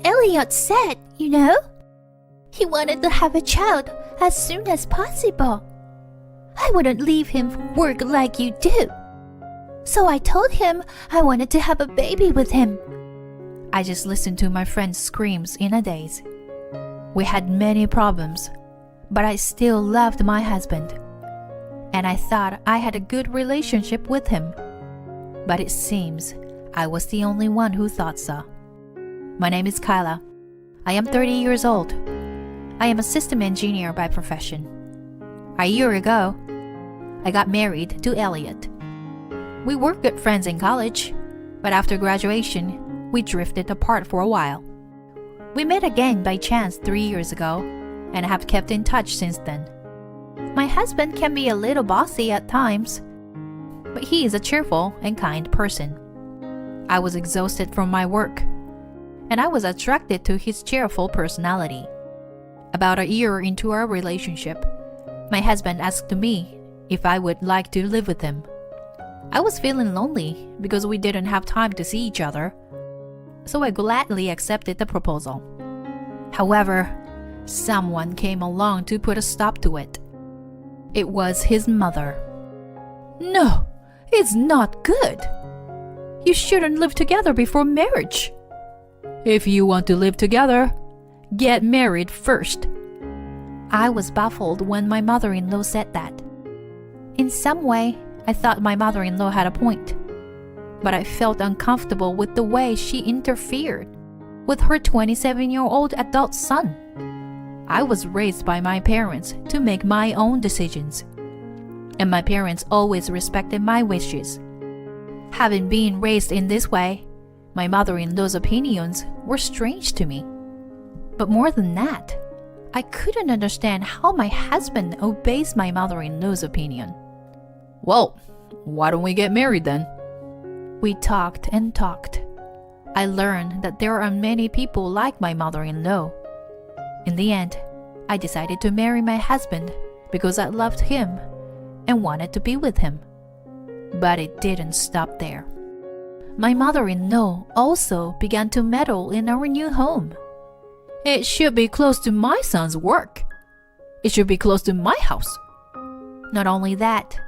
Elliot said, you know, he wanted to have a child as soon as possible. I wouldn't leave him for work like you do. So I told him I wanted to have a baby with him. I just listened to my friend's screams in a daze. We had many problems, but I still loved my husband. And I thought I had a good relationship with him. But it seems I was the only one who thought so. My name is Kyla. I am 30 years old. I am a system engineer by profession. A year ago, I got married to Elliot. We were good friends in college, but after graduation, we drifted apart for a while. We met again by chance 3 years ago, and have kept in touch since then. My husband can be a little bossy at times, but he is a cheerful and kind person. I was exhausted from my work, and I was attracted to his cheerful personality. About a year into our relationship, my husband asked me if I would like to live with him. I was feeling lonely because we didn't have time to see each other, so I gladly accepted the proposal. However, someone came along to put a stop to it. It was his mother. No, it's not good. You shouldn't live together before marriage. If you want to live together, get married first. I was baffled when my mother-in-law said that. In some way, I thought my mother-in-law had a point, but I felt uncomfortable with the way she interfered with her 27-year-old adult son. I was raised by my parents to make my own decisions, and my parents always respected my wishes. Having been raised in this way, my mother-in-law's opinions were strange to me. But more than that, I couldn't understand how my husband obeys my mother-in-law's opinion. Well, why don't we get married then? We talked and talked. I learned that there are many people like my mother-in-law. In the end, I decided to marry my husband because I loved him and wanted to be with him. But it didn't stop there. My mother-in-law also began to meddle in our new home. It should be close to my son's work. It should be close to my house. Not only that,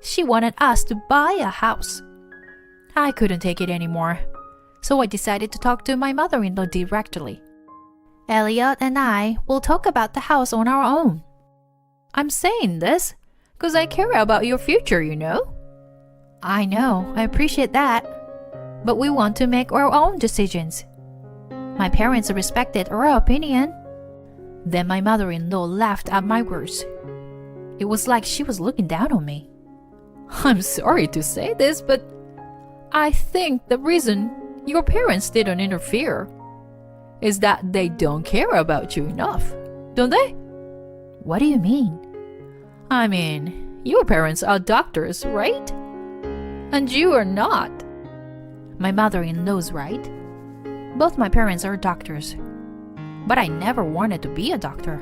she wanted us to buy a house. I couldn't take it anymore, so I decided to talk to my mother-in-law directly. Elliot and I will talk about the house on our own. I'm saying this because I care about your future, you know. I know, I appreciate that. But we want to make our own decisions. My parents respected our opinion. Then my mother-in-law laughed at my words. It was like she was looking down on me. I'm sorry to say this, but I think the reason your parents didn't interfere is that they don't care about you enough, don't they? What do you mean? I mean, your parents are doctors, right? And you are not. My mother-in-law's right. Both my parents are doctors. But I never wanted to be a doctor.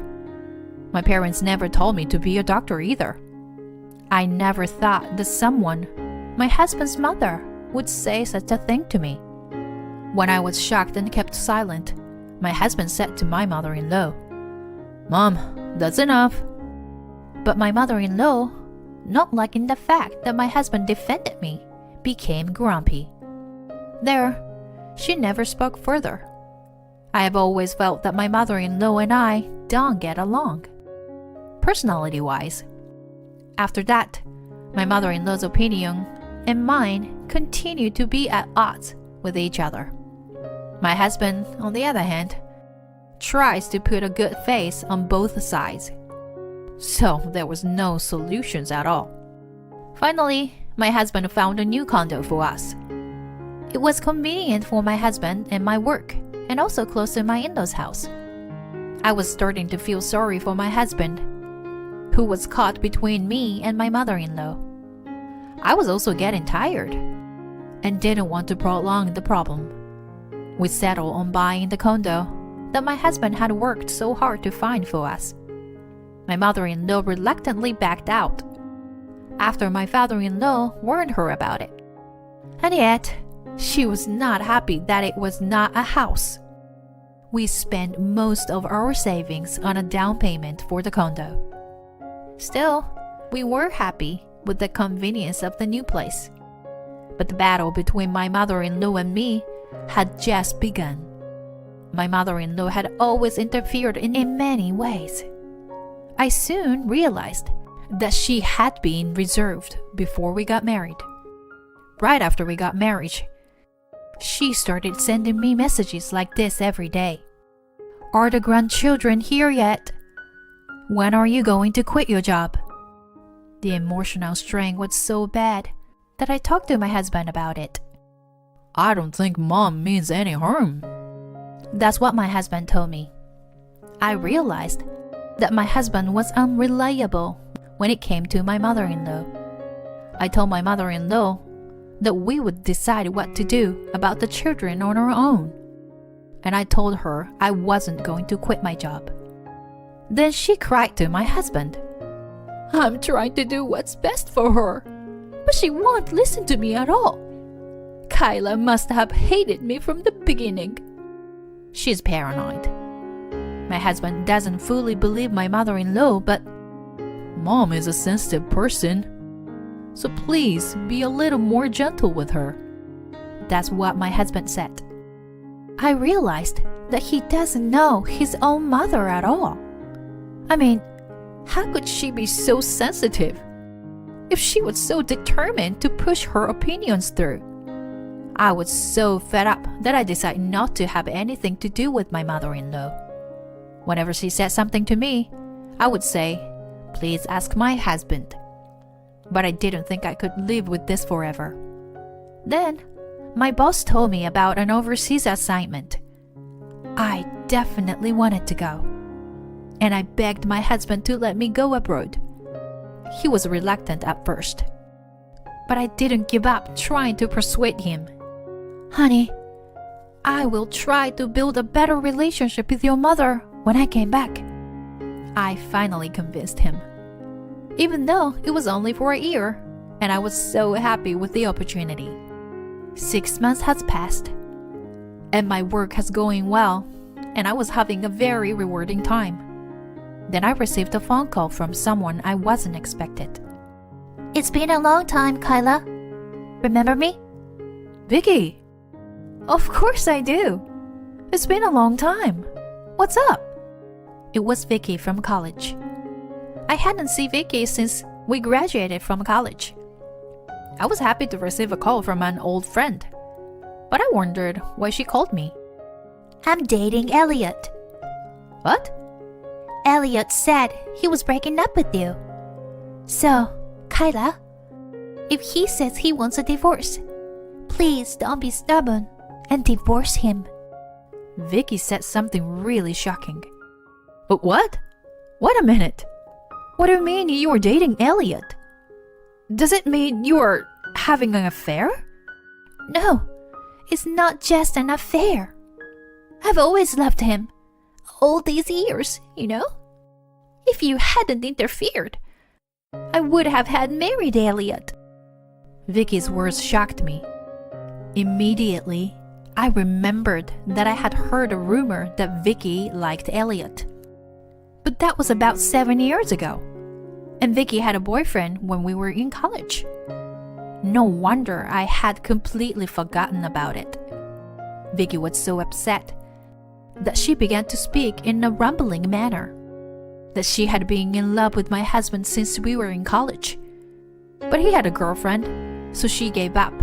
My parents never told me to be a doctor either. I never thought that someone, my husband's mother, would say such a thing to me. When I was shocked and kept silent, my husband said to my mother-in-law, "Mom, that's enough." But my mother-in-law, not liking the fact that my husband defended me, became grumpy. There, she never spoke further. I have always felt that my mother-in-law and I don't get along, personality-wise. After that, my mother-in-law's opinion and mine continued to be at odds with each other. My husband, on the other hand, tries to put a good face on both sides. So there was no solutions at all. Finally, my husband found a new condo for us. It was convenient for my husband and my work, and also close to my in-laws' house. I was starting to feel sorry for my husband, who was caught between me and my mother-in-law. I was also getting tired and didn't want to prolong the problem. We settled on buying the condo that my husband had worked so hard to find for us. My mother-in-law reluctantly backed out after my father-in-law warned her about it. And yet, she was not happy that it was not a house. we spent most of our savings on a down payment for the condo. Still, we were happy with the convenience of the new place. But the battle between my mother-in-law and me had just begun. My mother-in-law had always interfered in many ways. I soon realized that she had been reserved before we got married. Right after we got married, she started sending me messages like this every day. Are the grandchildren here yet? When are you going to quit your job? The emotional strain was so bad that I talked to my husband about it. I don't think Mom means any harm. That's what my husband told me. I realized that my husband was unreliable when it came to my mother-in-law. I told my mother-in-law that we would decide what to do about the children on our own. And I told her I wasn't going to quit my job. Then she cried to my husband. I'm trying to do what's best for her, but she won't listen to me at all. Kyla must have hated me from the beginning. She's paranoid. My husband doesn't fully believe my mother-in-law, but Mom is a sensitive person, so please be a little more gentle with her. That's what my husband said. I realized that he doesn't know his own mother at all. I mean, how could she be so sensitive if she was so determined to push her opinions through? I was so fed up that I decided not to have anything to do with my mother-in-law. Whenever she said something to me, I would say, please ask my husband. But I didn't think I could live with this forever. Then, my boss told me about an overseas assignment. I definitely wanted to go, and I begged my husband to let me go abroad. He was reluctant at first, but I didn't give up trying to persuade him. Honey, I will try to build a better relationship with your mother when I came back. I finally convinced him, even though it was only for a year, and I was so happy with the opportunity. 6 months has passed, and my work has going well, and I was having a very rewarding time. Then I received a phone call from someone I wasn't expected. It's been a long time, Kyla. Remember me? Vicky! Of course I do. It's been a long time. What's up? It was Vicky from college. I hadn't seen Vicky since we graduated from college. I was happy to receive a call from an old friend, but I wondered why she called me. I'm dating Elliot. What? Elliot said he was breaking up with you. So, Kyla, if he says he wants a divorce, please don't be stubborn and divorce him. Vicky said something really shocking. But what? Wait a minute. What do you mean you're dating Elliot? Does it mean you're having an affair? No, it's not just an affair. I've always loved him. All these years, you know? If you hadn't interfered, I would have had married Elliot. Vicky's words shocked me. Immediately, I remembered that I had heard a rumor that Vicky liked Elliot. But that was about 7 years ago, and Vicky had a boyfriend when we were in college. No wonder I had completely forgotten about it. Vicky was so upset that she began to speak in a rumbling manner, that she had been in love with my husband since we were in college. But he had a girlfriend, so she gave up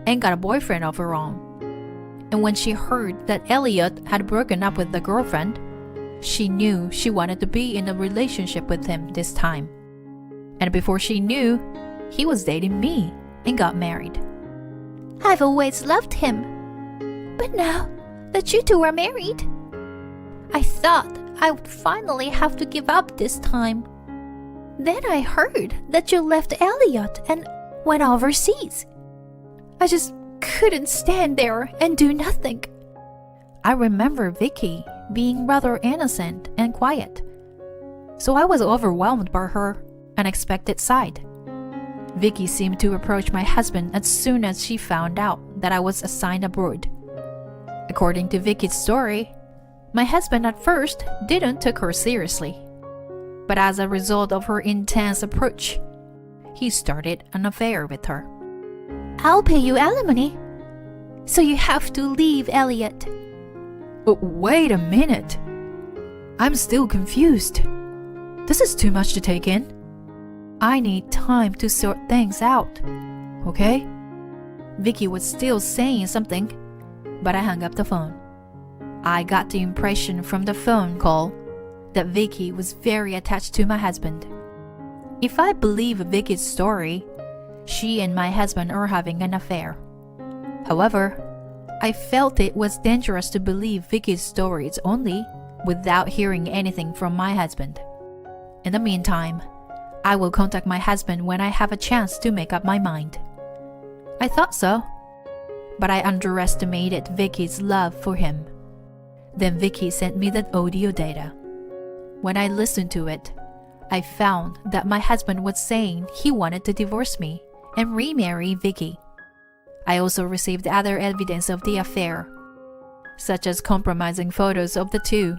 and got a boyfriend of her own. And when she heard that Elliot had broken up with the girlfriend, she knew she wanted to be in a relationship with him this time. And before she knew, he was dating me and got married. I've always loved him. But now that you two are married, I thought I would finally have to give up this time. Then I heard that you left Elliot and went overseas. I just couldn't stand there and do nothing. I remember Vicky being rather innocent and quiet, so I was overwhelmed by her unexpected side. Vicky seemed to approach my husband as soon as she found out that I was assigned abroad. According to Vicky's story, My husband at first didn't take her seriously, but as a result of her intense approach, he started an affair with her. I'll pay you alimony, so you have to leave Elliot. Wait a minute. I'm still confused. This is too much to take in. I need time to sort things out, okay? Vicky was still saying something, but I hung up the phone. I got the impression from the phone call that Vicky was very attached to my husband. If I believe Vicky's story, she and my husband are having an affair. However, I felt it was dangerous to believe Vicky's stories only without hearing anything from my husband. In the meantime, I will contact my husband when I have a chance to make up my mind. I thought so, but I underestimated Vicky's love for him. Then Vicky sent me that audio data. When I listened to it, I found that my husband was saying he wanted to divorce me and remarry Vicky. I also received other evidence of the affair, such as compromising photos of the two.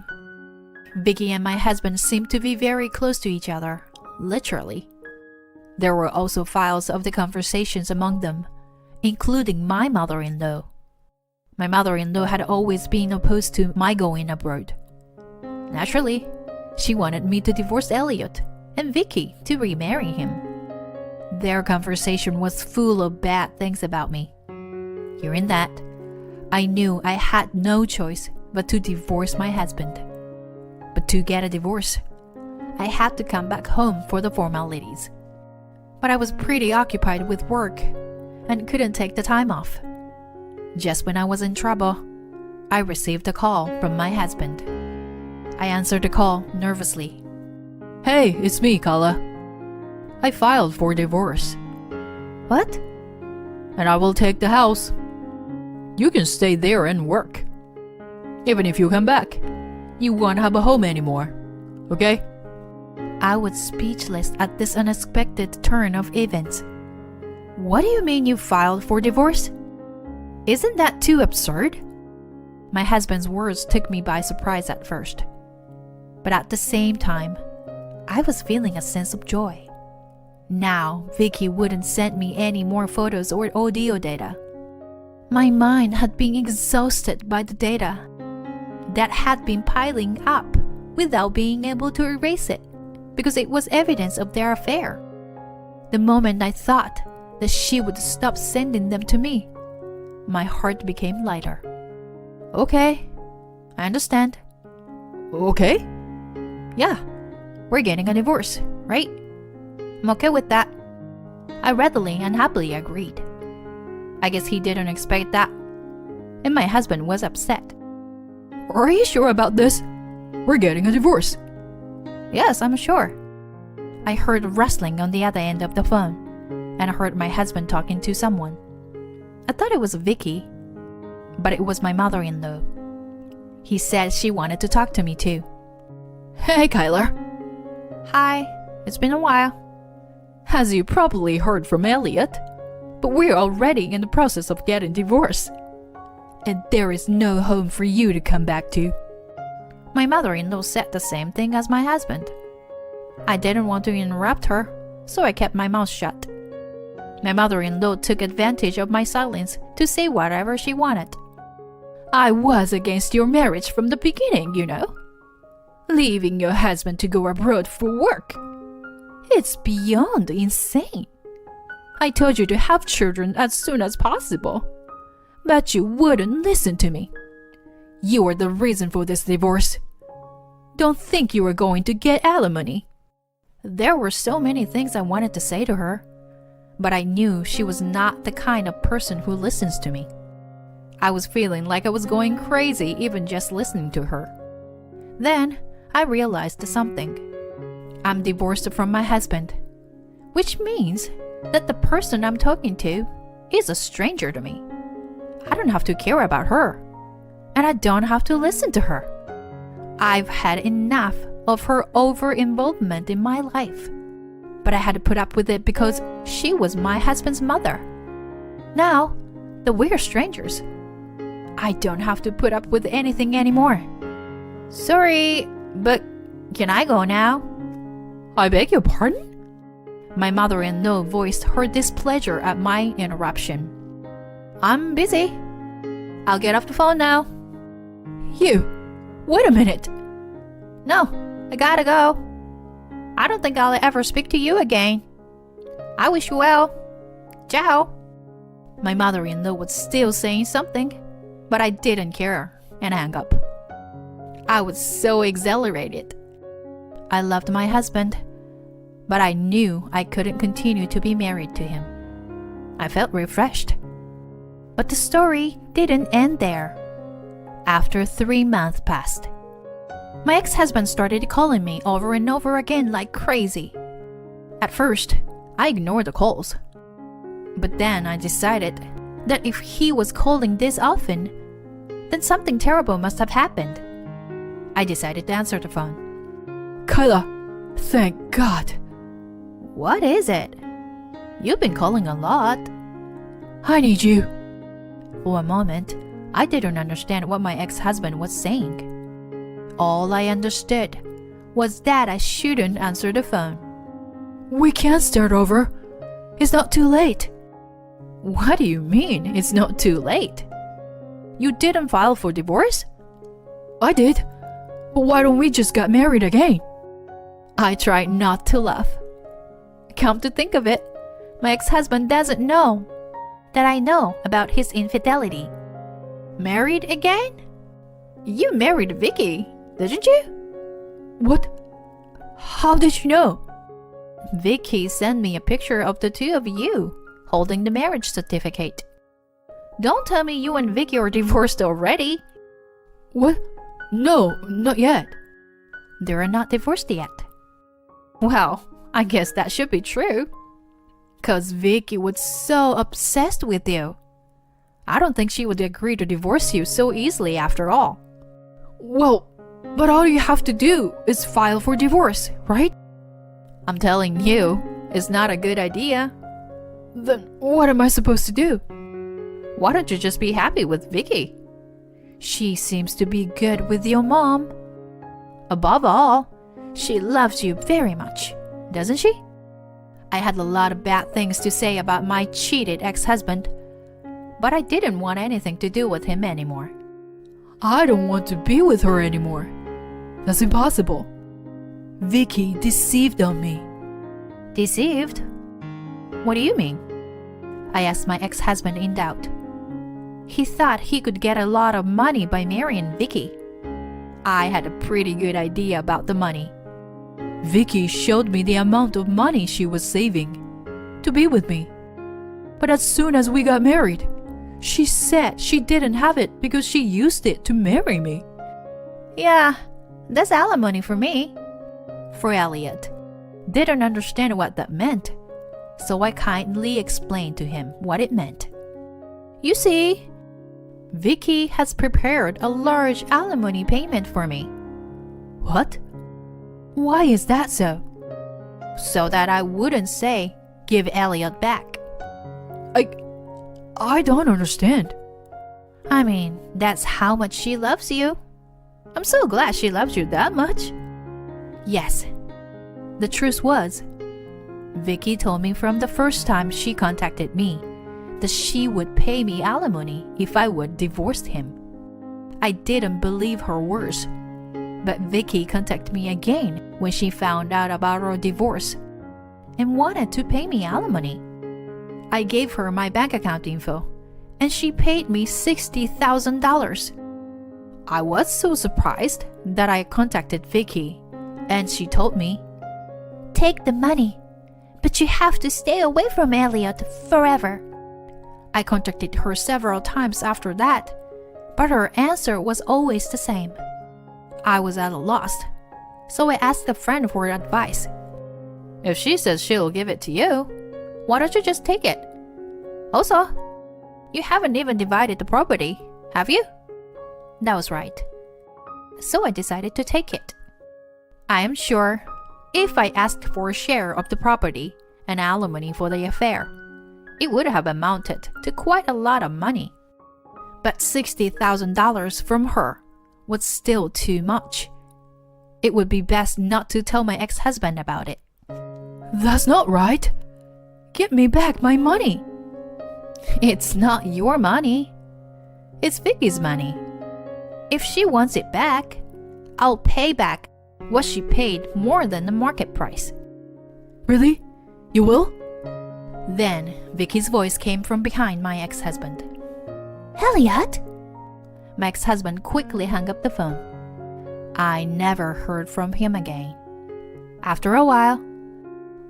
Vicky and my husband seemed to be very close to each other, literally. There were also files of the conversations among them, including my mother-in-law. My mother-in-law had always been opposed to my going abroad. Naturally, she wanted me to divorce Elliot and Vicky to remarry him. Their conversation was full of bad things about me. Hearing that, I knew I had no choice but to divorce my husband. But to get a divorce, I had to come back home for the formalities. But I was pretty occupied with work and couldn't take the time off. Just when I was in trouble, I received a call from my husband. I answered the call nervously. Hey, it's me, Kala. I filed for divorce. What? And I will take the house. You can stay there and work. Even if you come back, you won't have a home anymore, okay? I was speechless at this unexpected turn of events. What do you mean you filed for divorce? Isn't that too absurd? My husband's words took me by surprise at first. But at the same time, I was feeling a sense of joy. Now, Vicky wouldn't send me any more photos or audio data. My mind had been exhausted by the data that had been piling up without being able to erase it because it was evidence of their affair. The moment I thought that she would stop sending them to me, my heart became lighter. Okay, I understand. Okay? Yeah, we're getting a divorce, right? I'm okay with that. I readily and happily agreed. I guess he didn't expect that, and my husband was upset. Are you sure about this? We're getting a divorce. Yes, I'm sure. I heard rustling on the other end of the phone, and I heard my husband talking to someone. I thought it was Vicky, but it was my mother-in-law. He said she wanted to talk to me too. Hey, Kyler. Hi, it's been a while. As you probably heard from Elliot, but we're already in the process of getting divorced. And there is no home for you to come back to. My mother-in-law said the same thing as my husband. I didn't want to interrupt her, so I kept my mouth shut. My mother-in-law took advantage of my silence to say whatever she wanted. I was against your marriage from the beginning, you know. Leaving your husband to go abroad for work. It's beyond insane. I told you to have children as soon as possible, but you wouldn't listen to me. You are the reason for this divorce. Don't think you are going to get alimony. There were so many things I wanted to say to her, but I knew she was not the kind of person who listens to me. I was feeling like I was going crazy even just listening to her. Then I realized something. I'm divorced from my husband, which means that the person I'm talking to is a stranger to me. I don't have to care about her, and I don't have to listen to her. I've had enough of her over-involvement in my life, but I had to put up with it because she was my husband's mother. Now that we're strangers, I don't have to put up with anything anymore. Sorry, but can I go now? I beg your pardon? My mother-in-law voiced her displeasure at my interruption. I'm busy. I'll get off the phone now. You, wait a minute. No, I gotta go. I don't think I'll ever speak to you again. I wish you well. Ciao. My mother-in-law was still saying something, but I didn't care and hung up. I was so exhilarated. I loved my husband, but I knew I couldn't continue to be married to him. I felt refreshed. But the story didn't end there. After 3 months passed, my ex-husband started calling me over and over again like crazy. At first, I ignored the calls. But then I decided that if he was calling this often, then something terrible must have happened. I decided to answer the phone. Kyla, thank God. What is it? You've been calling a lot. I need you. For a moment, I didn't understand what my ex-husband was saying. All I understood was that I shouldn't answer the phone. We can't start over. It's not too late. What do you mean, it's not too late? You didn't file for divorce? I did. But why don't we just get married again? I tried not to laugh. Come to think of it, my ex-husband doesn't know that I know about his infidelity. Married again? You married Vicky, didn't you? What? How did you know? Vicky sent me a picture of the two of you holding the marriage certificate. Don't tell me you and Vicky are divorced already. What? No, not yet. They're not divorced yet. Well, I guess that should be true. 'Cause Vicky was so obsessed with you. I don't think she would agree to divorce you so easily after all. Well, but all you have to do is file for divorce, right? I'm telling you, it's not a good idea. Then what am I supposed to do? Why don't you just be happy with Vicky? She seems to be good with your mom. Above all, she loves you very much, doesn't she? I had a lot of bad things to say about my cheated ex-husband, but I didn't want anything to do with him anymore. I don't want to be with her anymore. That's impossible. Vicky deceived on me. Deceived? What do you mean? I asked my ex-husband in doubt. He thought he could get a lot of money by marrying Vicky. I had a pretty good idea about the money. Vicky showed me the amount of money she was saving to be with me. But as soon as we got married, she said she didn't have it because she used it to marry me. Yeah, that's alimony for me. For Elliot. Didn't understand what that meant, so I kindly explained to him what it meant. You see, Vicky has prepared a large alimony payment for me. What? Why is that so? So that I wouldn't say, give Elliot back. I don't understand. I mean, that's how much she loves you. I'm so glad she loves you that much. Yes. The truth was, Vicky told me from the first time she contacted me that she would pay me alimony if I would divorce him. I didn't believe her words, but Vicky contacted me again when she found out about our divorce and wanted to pay me alimony. I gave her my bank account info, and she paid me $60,000. I was so surprised that I contacted Vicky, and she told me, "Take the money, but you have to stay away from Elliot forever." I contacted her several times after that, but her answer was always the same. I was at a loss, so I asked a friend for advice. If she says she'll give it to you, why don't you just take it? Also, you haven't even divided the property, have you? That was right. So I decided to take it. I am sure if I asked for a share of the property and alimony for the affair, it would have amounted to quite a lot of money. But $60,000 from her was still too much. It would be best not to tell my ex-husband about it. That's not right. Give me back my money. It's not your money. It's Vicky's money. If she wants it back, I'll pay back what she paid more than the market price. Really? You will? Then Vicky's voice came from behind my ex-husband. Elliot? My ex-husband quickly hung up the phone. I never heard from him again. After a while,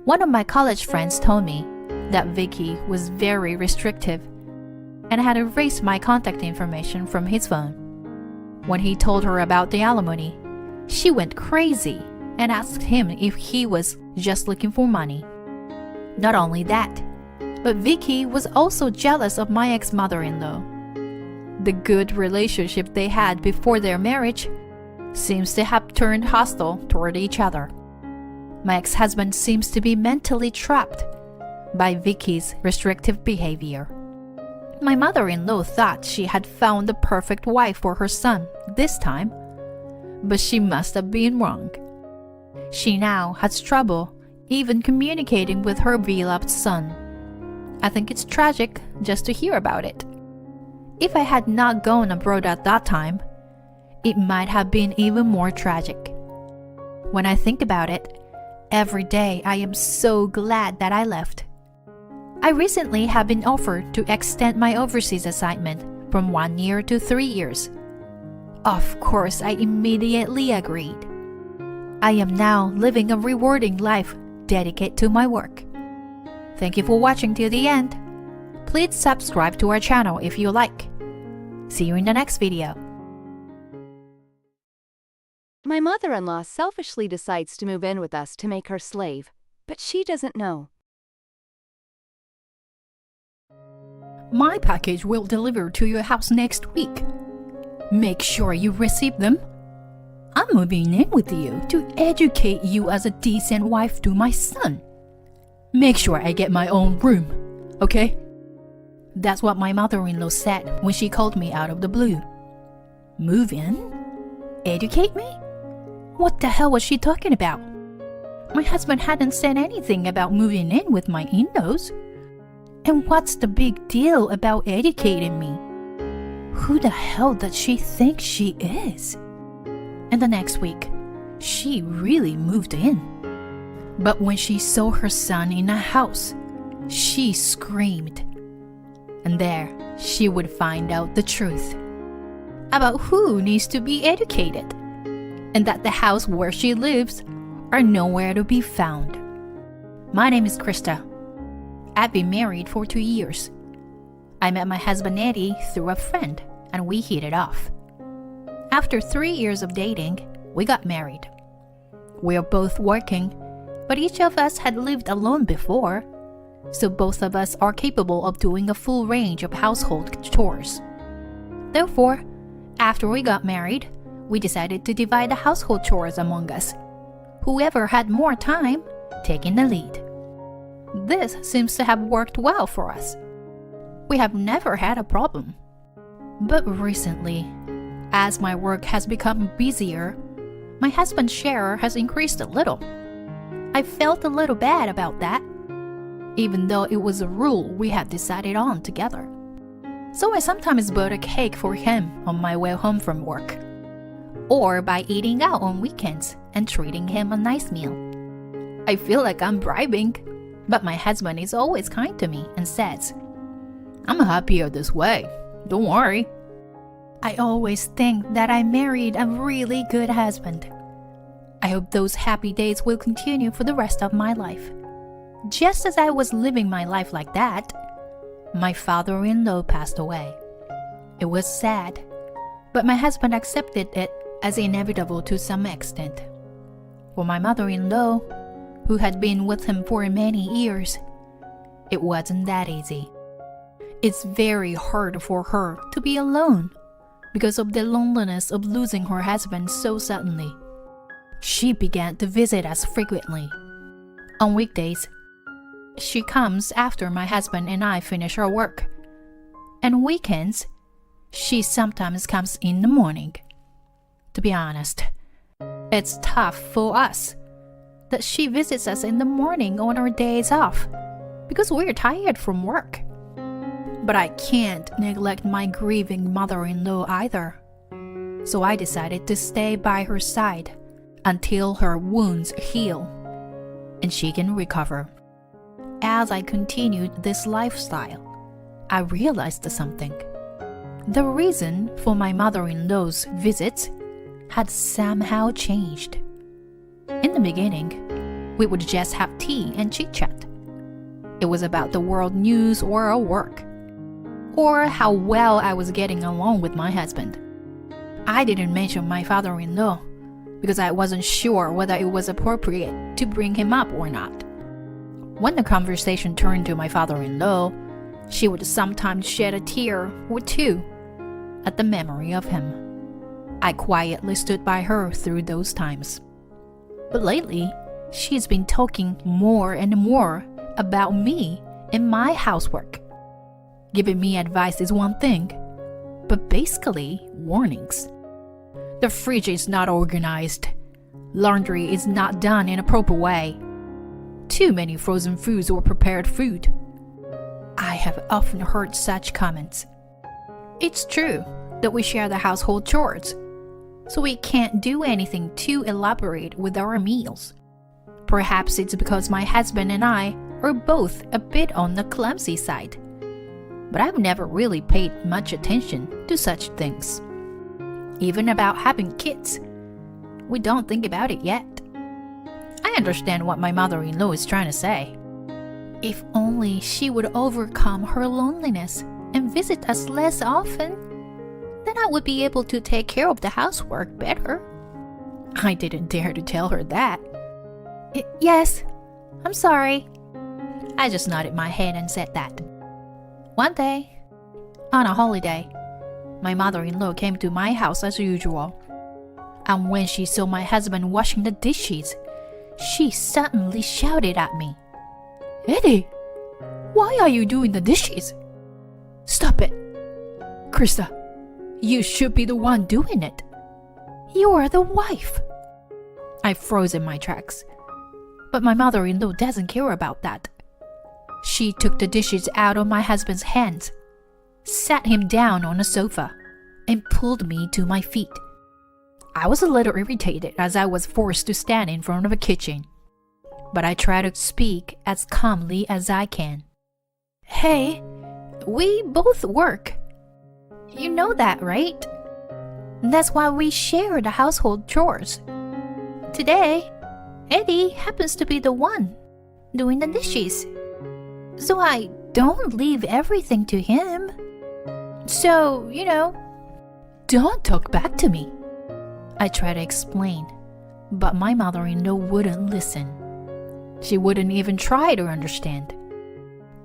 one of my college friends told me that Vicky was very restrictive and had erased my contact information from his phone. When he told her about the alimony, she went crazy and asked him if he was just looking for money. Not only that, but Vicky was also jealous of my ex-mother-in-law. The good relationship they had before their marriage seems to have turned hostile toward each other. My ex-husband seems to be mentally trapped by Vicky's restrictive behavior. My mother-in-law thought she had found the perfect wife for her son this time, but she must have been wrong. She now has trouble even communicating with her beloved son. I think it's tragic just to hear about it. If I had not gone abroad at that time, it might have been even more tragic. When I think about it, every day I am so glad that I left. I recently have been offered to extend my overseas assignment from 1 year to 3 years. Of course, I immediately agreed. I am now living a rewarding life dedicated to my work. Thank you for watching till the end. Please subscribe to our channel if you like. See you in the next video. My mother-in-law selfishly decides to move in with us to make her slave, but she doesn't know. My package will deliver to your house next week. Make sure you receive them. I'm moving in with you to educate you as a decent wife to my son. Make sure I get my own room, okay? That's what my mother-in-law said when she called me out of the blue. Move in? Educate me? What the hell was she talking about? My husband hadn't said anything about moving in with my in-laws. And what's the big deal about educating me? Who the hell does she think she is? And the next week, she really moved in. But when she saw her son in a house, she screamed. And there, she would find out the truth about who needs to be educated, and that the house where she lives are nowhere to be found. My name is Krista. I've been married for 2 years. I met my husband Eddie through a friend, and we hit it off. After 3 years of dating, we got married. We are both working, but each of us had lived alone before, so both of us are capable of doing a full range of household chores. Therefore, after we got married, we decided to divide the household chores among us, whoever had more time taking the lead. This seems to have worked well for us. We have never had a problem. But recently, as my work has become busier, my husband's share has increased a little. I felt a little bad about that, even though it was a rule we had decided on together. So I sometimes bought a cake for him on my way home from work, or by eating out on weekends and treating him a nice meal. I feel like I'm bribing, but my husband is always kind to me and says, "I'm happier this way, don't worry." I always think that I married a really good husband. I hope those happy days will continue for the rest of my life. Just as I was living my life like that, my father-in-law passed away. It was sad, but my husband accepted it as inevitable to some extent. For my mother-in-law, who had been with him for many years, it wasn't that easy. It's very hard for her to be alone because of the loneliness of losing her husband so suddenly. She began to visit us frequently. On weekdays, she comes after my husband and I finish our work. And weekends, she sometimes comes in the morning. to be honest. It's tough for us that she visits us in the morning on our days off because we're tired from work. But I can't neglect my grieving mother-in-law either. So I decided to stay by her side until her wounds heal and she can recover. As I continued this lifestyle, I realized something. The reason for my mother-in-law's visits had somehow changed. In the beginning, we would just have tea and chit-chat. It was about the world news or our work, or how well I was getting along with my husband. I didn't mention my father-in-law because I wasn't sure whether it was appropriate to bring him up or not. When the conversation turned to my father-in-law, she would sometimes shed a tear or two at the memory of him. I quietly stood by her through those times. But lately, she's been talking more and more about me and my housework. Giving me advice is one thing, but basically warnings. The fridge is not organized. Laundry is not done in a proper way. Too many frozen foods or prepared food. I have often heard such comments. It's true that we share the household chores, so we can't do anything too elaborate with our meals. Perhaps it's because my husband and I are both a bit on the clumsy side. But I've never really paid much attention to such things. Even about having kids, we don't think about it yet. I understand what my mother-in-law is trying to say. If only she would overcome her loneliness and visit us less often, then I would be able to take care of the housework better. I didn't dare to tell her that. Yes, I'm sorry. I just nodded my head and said that. One day, on a holiday, my mother-in-law came to my house as usual. And when she saw my husband washing the dishes, she suddenly shouted at me, "Eddie, why are you doing the dishes? Stop it. Krista, you should be the one doing it. You are the wife." I froze in my tracks. But my mother-in-law doesn't care about that. She took the dishes out of my husband's hands, sat him down on a sofa, and pulled me to my feet. I was a little irritated as I was forced to stand in front of a kitchen, but I try to speak as calmly as I can. Hey, we both work. You know that, right? That's why we share the household chores. Today, Eddie happens to be the one doing the dishes. So I don't leave everything to him. So, don't talk back to me. I try to explain, but my mother-in-law wouldn't listen. She wouldn't even try to understand.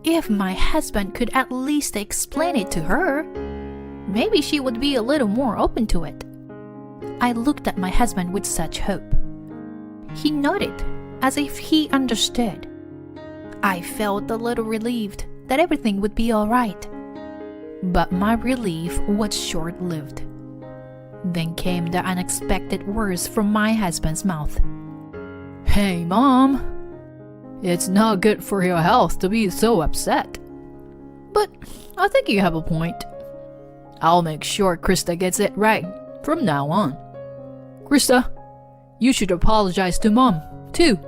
If my husband could at least explain it to her, maybe she would be a little more open to it. I looked at my husband with such hope. He nodded as if he understood. I felt a little relieved that everything would be all right. But my relief was short-lived. Then came the unexpected words from my husband's mouth. "Hey, Mom, it's not good for your health to be so upset. But I think you have a point. I'll make sure Krista gets it right from now on. Krista, you should apologize to Mom, too."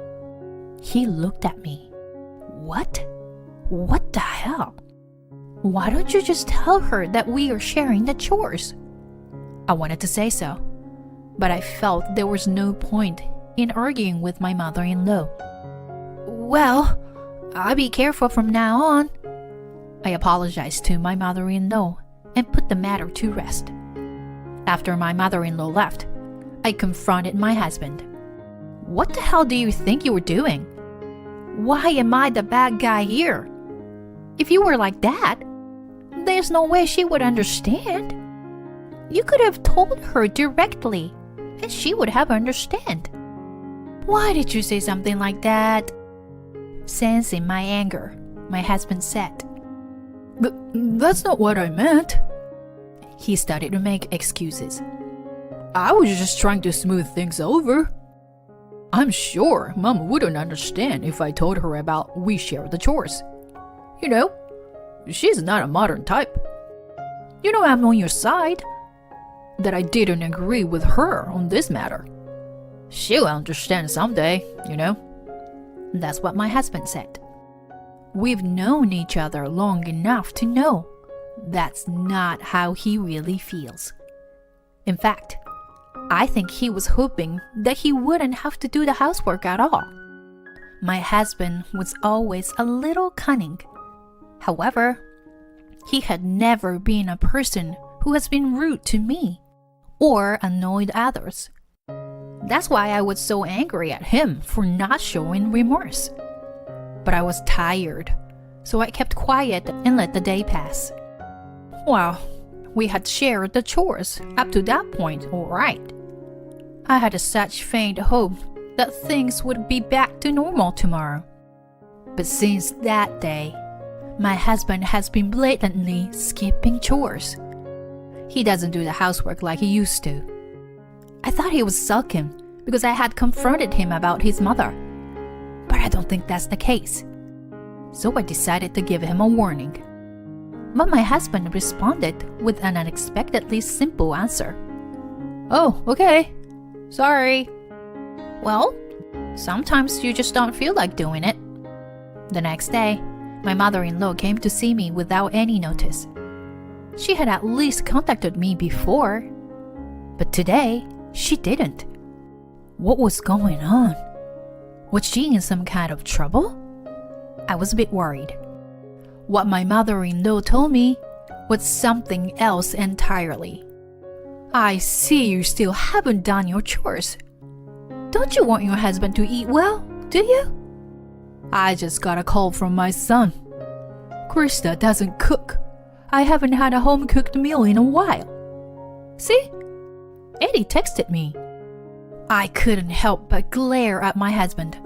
He looked at me. What? What the hell? Why don't you just tell her that we are sharing the chores? I wanted to say so, but I felt there was no point in arguing with my mother-in-law. Well, I'll be careful from now on. I apologized to my mother-in-law and put the matter to rest. After my mother-in-law left, I confronted my husband. What the hell do you think you were doing? Why am I the bad guy here? If you were like that, there's no way she would understand. You could have told her directly, and she would have understood. Why did you say something like that? Sensing my anger, my husband said. That's not what I meant. He started to make excuses. I was just trying to smooth things over. I'm sure Mom wouldn't understand if I told her about we share the chores. You know, she's not a modern type. You know I'm on your side. That I didn't agree with her on this matter. She'll understand someday, you know. That's what my husband said. We've known each other long enough to know that's not how he really feels. In fact, I think he was hoping that he wouldn't have to do the housework at all. My husband was always a little cunning. However, he had never been a person who has been rude to me or annoyed others. That's why I was so angry at him for not showing remorse. But I was tired, so I kept quiet and let the day pass. Well, we had shared the chores up to that point, all right. I had such faint hope that things would be back to normal tomorrow. But since that day, my husband has been blatantly skipping chores. He doesn't do the housework like he used to. I thought he was sulking because I had confronted him about his mother. But I don't think that's the case. So I decided to give him a warning. But my husband responded with an unexpectedly simple answer. Oh, okay. Sorry. Well, sometimes you just don't feel like doing it. The next day, my mother-in-law came to see me without any notice. She had at least contacted me before, but today she didn't. What was going on? Was she in some kind of trouble? I was a bit worried. What my mother-in-law told me was something else entirely. I see you still haven't done your chores. Don't you want your husband to eat well, do you? I just got a call from my son. Krista doesn't cook. I haven't had a home-cooked meal in a while. See? Eddie texted me. I couldn't help but glare at my husband.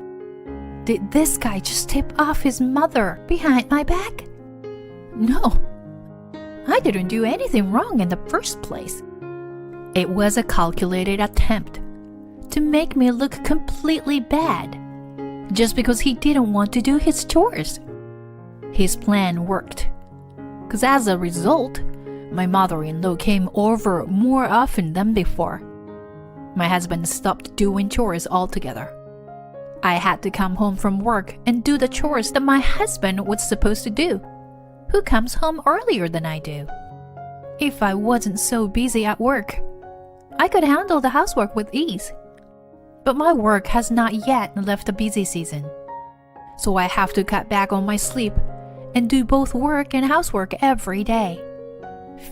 Did this guy just tip off his mother behind my back? No. I didn't do anything wrong in the first place. It was a calculated attempt to make me look completely bad just because he didn't want to do his chores. His plan worked. Because as a result, my mother-in-law came over more often than before. My husband stopped doing chores altogether. I had to come home from work and do the chores that my husband was supposed to do, who comes home earlier than I do. If I wasn't so busy at work, I could handle the housework with ease. But my work has not yet left the busy season, so I have to cut back on my sleep and do both work and housework every day.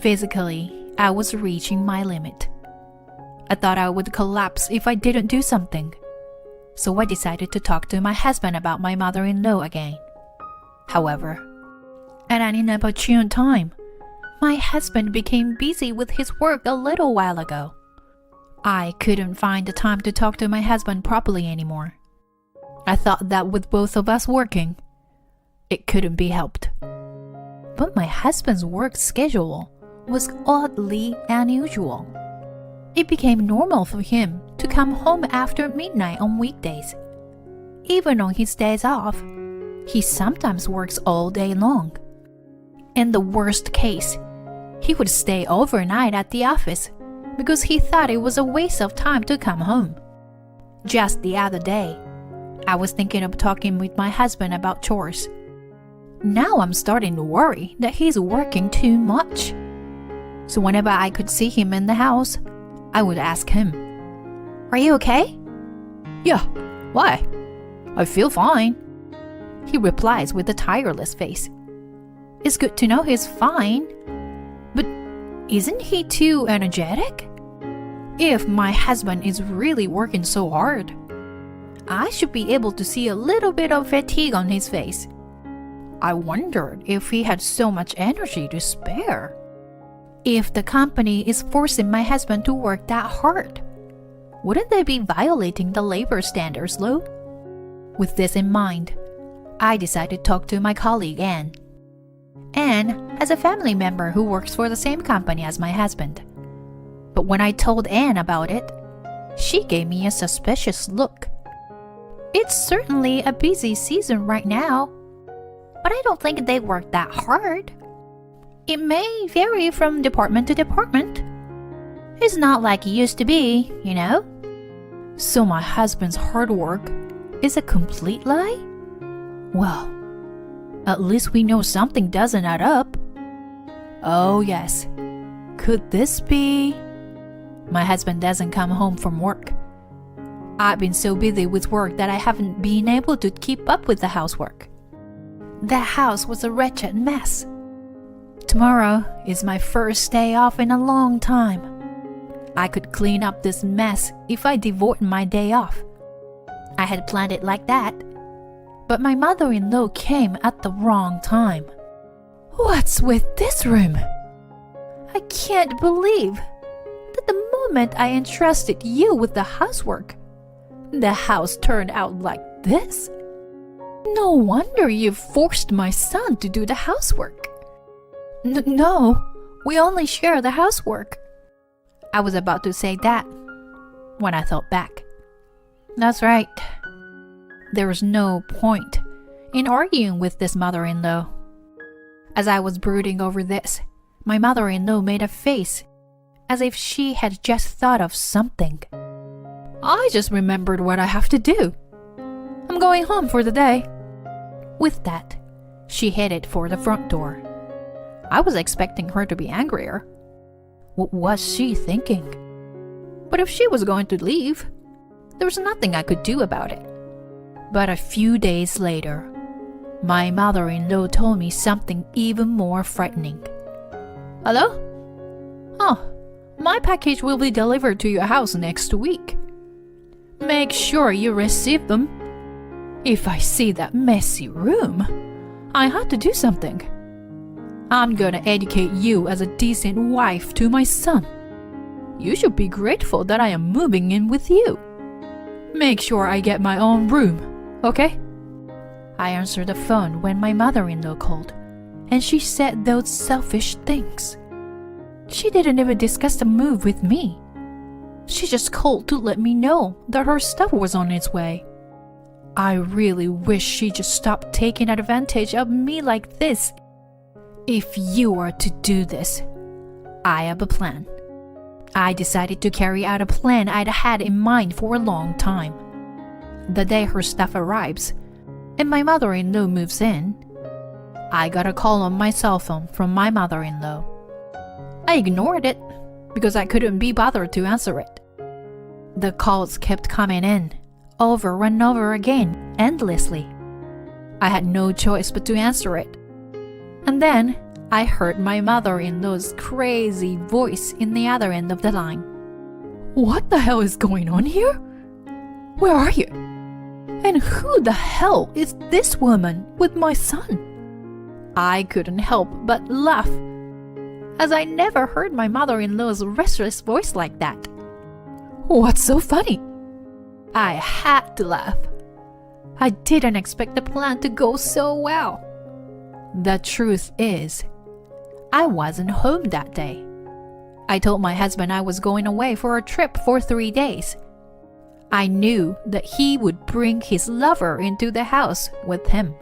Physically, I was reaching my limit. I thought I would collapse if I didn't do something. So I decided to talk to my husband about my mother-in-law again. However, at an inopportune time, my husband became busy with his work a little while ago. I couldn't find the time to talk to my husband properly anymore. I thought that with both of us working, it couldn't be helped. But my husband's work schedule was oddly unusual. It became normal for him to come home after midnight on weekdays. Even on his days off, he sometimes works all day long. In the worst case, he would stay overnight at the office because he thought it was a waste of time to come home. Just the other day, I was thinking of talking with my husband about chores. Now I'm starting to worry that he's working too much. So whenever I could see him in the house, I would ask him, "Are you okay?" "Yeah, why? I feel fine." He replies with a tireless face. It's good to know he's fine, but isn't he too energetic? If my husband is really working so hard, I should be able to see a little bit of fatigue on his face. I wondered if he had so much energy to spare. If the company is forcing my husband to work that hard, wouldn't they be violating the labor standards law? With this in mind, I decided to talk to my colleague Anne. Anne has a family member who works for the same company as my husband. But when I told Anne about it, she gave me a suspicious look. It's certainly a busy season right now, but I don't think they work that hard. It may vary from department to department. It's not like it used to be, you know? So my husband's hard work is a complete lie? Well, at least we know something doesn't add up. Oh yes, could this be? My husband doesn't come home from work. I've been so busy with work that I haven't been able to keep up with the housework. The house was a wretched mess. Tomorrow is my first day off in a long time. I could clean up this mess if I devote my day off. I had planned it like that, but my mother-in-law came at the wrong time. What's with this room? I can't believe that the moment I entrusted you with the housework, the house turned out like this. No wonder you forced my son to do the housework. No, we only share the housework. I was about to say that when I thought back. That's right. There was no point in arguing with this mother-in-law. As I was brooding over this, my mother-in-law made a face as if she had just thought of something. I just remembered what I have to do. I'm going home for the day. With that, she headed for the front door. I was expecting her to be angrier. What was she thinking? But if she was going to leave, there was nothing I could do about it. But a few days later, my mother-in-law told me something even more frightening. Hello? Oh, my package will be delivered to your house next week. Make sure you receive them. If I see that messy room, I have to do something. I'm gonna educate you as a decent wife to my son. You should be grateful that I am moving in with you. Make sure I get my own room, okay? I answered the phone when my mother-in-law called, and she said those selfish things. She didn't even discuss the move with me. She just called to let me know that her stuff was on its way. I really wish she just stopped taking advantage of me like this. If you are to do this, I have a plan. I decided to carry out a plan I'd had in mind for a long time. The day her stuff arrives, and my mother-in-law moves in, I got a call on my cell phone from my mother-in-law. I ignored it because I couldn't be bothered to answer it. The calls kept coming in, over and over again, endlessly. I had no choice but to answer it. And then I heard my mother-in-law's crazy voice in the other end of the line. What the hell is going on here? Where are you? And who the hell is this woman with my son? I couldn't help but laugh, as I never heard my mother-in-law's restless voice like that. What's so funny? I had to laugh. I didn't expect the plan to go so well. The truth is, I wasn't home that day. I told my husband I was going away for a trip for 3 days. I knew that he would bring his lover into the house with him.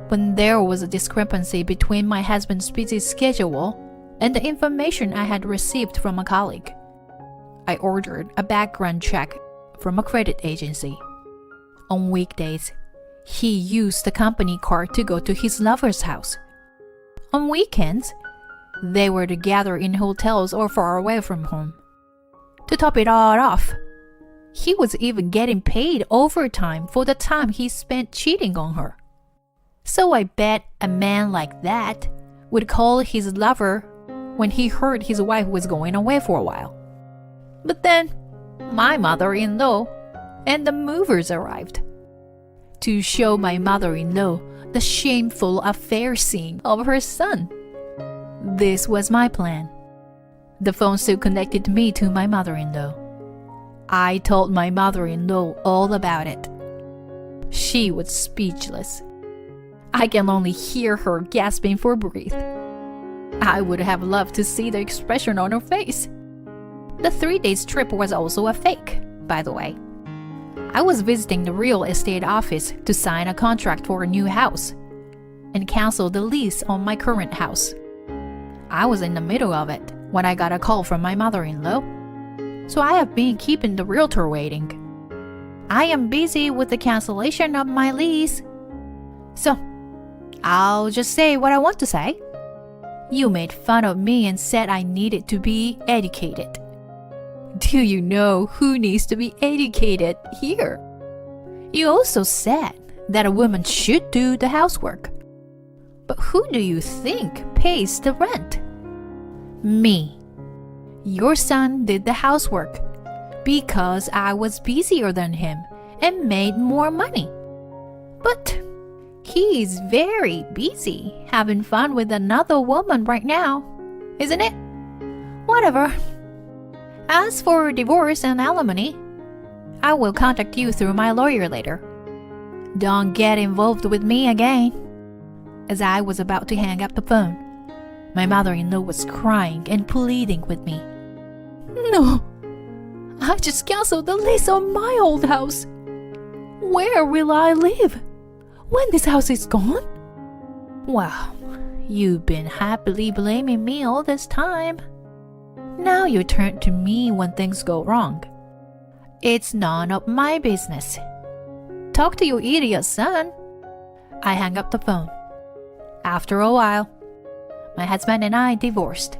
When there was a discrepancy between my husband's busy schedule and the information I had received from a colleague, I ordered a background check from a credit agency. On weekdays, he used the company car to go to his lover's house. On weekends, they were to gather in hotels or far away from home. To top it all off, he was even getting paid overtime for the time he spent cheating on her. So I bet a man like that would call his lover when he heard his wife was going away for a while. But then, my mother-in-law and the movers arrived to show my mother-in-law the shameful affair scene of her son. This was my plan. The phone still connected me to my mother-in-law. I told my mother-in-law all about it. She was speechless. I can only hear her gasping for breath. I would have loved to see the expression on her face. The 3 days trip was also a fake, by the way. I was visiting the real estate office to sign a contract for a new house and cancel the lease on my current house. I was in the middle of it when I got a call from my mother-in-law, so I have been keeping the realtor waiting. I am busy with the cancellation of my lease. So, I'll just say what I want to say. You made fun of me and said I needed to be educated. Do you know who needs to be educated here? You also said that a woman should do the housework. But who do you think pays the rent? Me. Your son did the housework because I was busier than him and made more money. But he is very busy having fun with another woman right now, isn't it? Whatever. As for divorce and alimony, I will contact you through my lawyer later. Don't get involved with me again. As I was about to hang up the phone, my mother-in-law was crying and pleading with me. No, I just canceled the lease on my old house. Where will I live when this house is gone? Well, you've been happily blaming me all this time. Now you turn to me when things go wrong. It's none of my business. Talk to your idiot son. I hung up the phone. After a while, my husband and I divorced.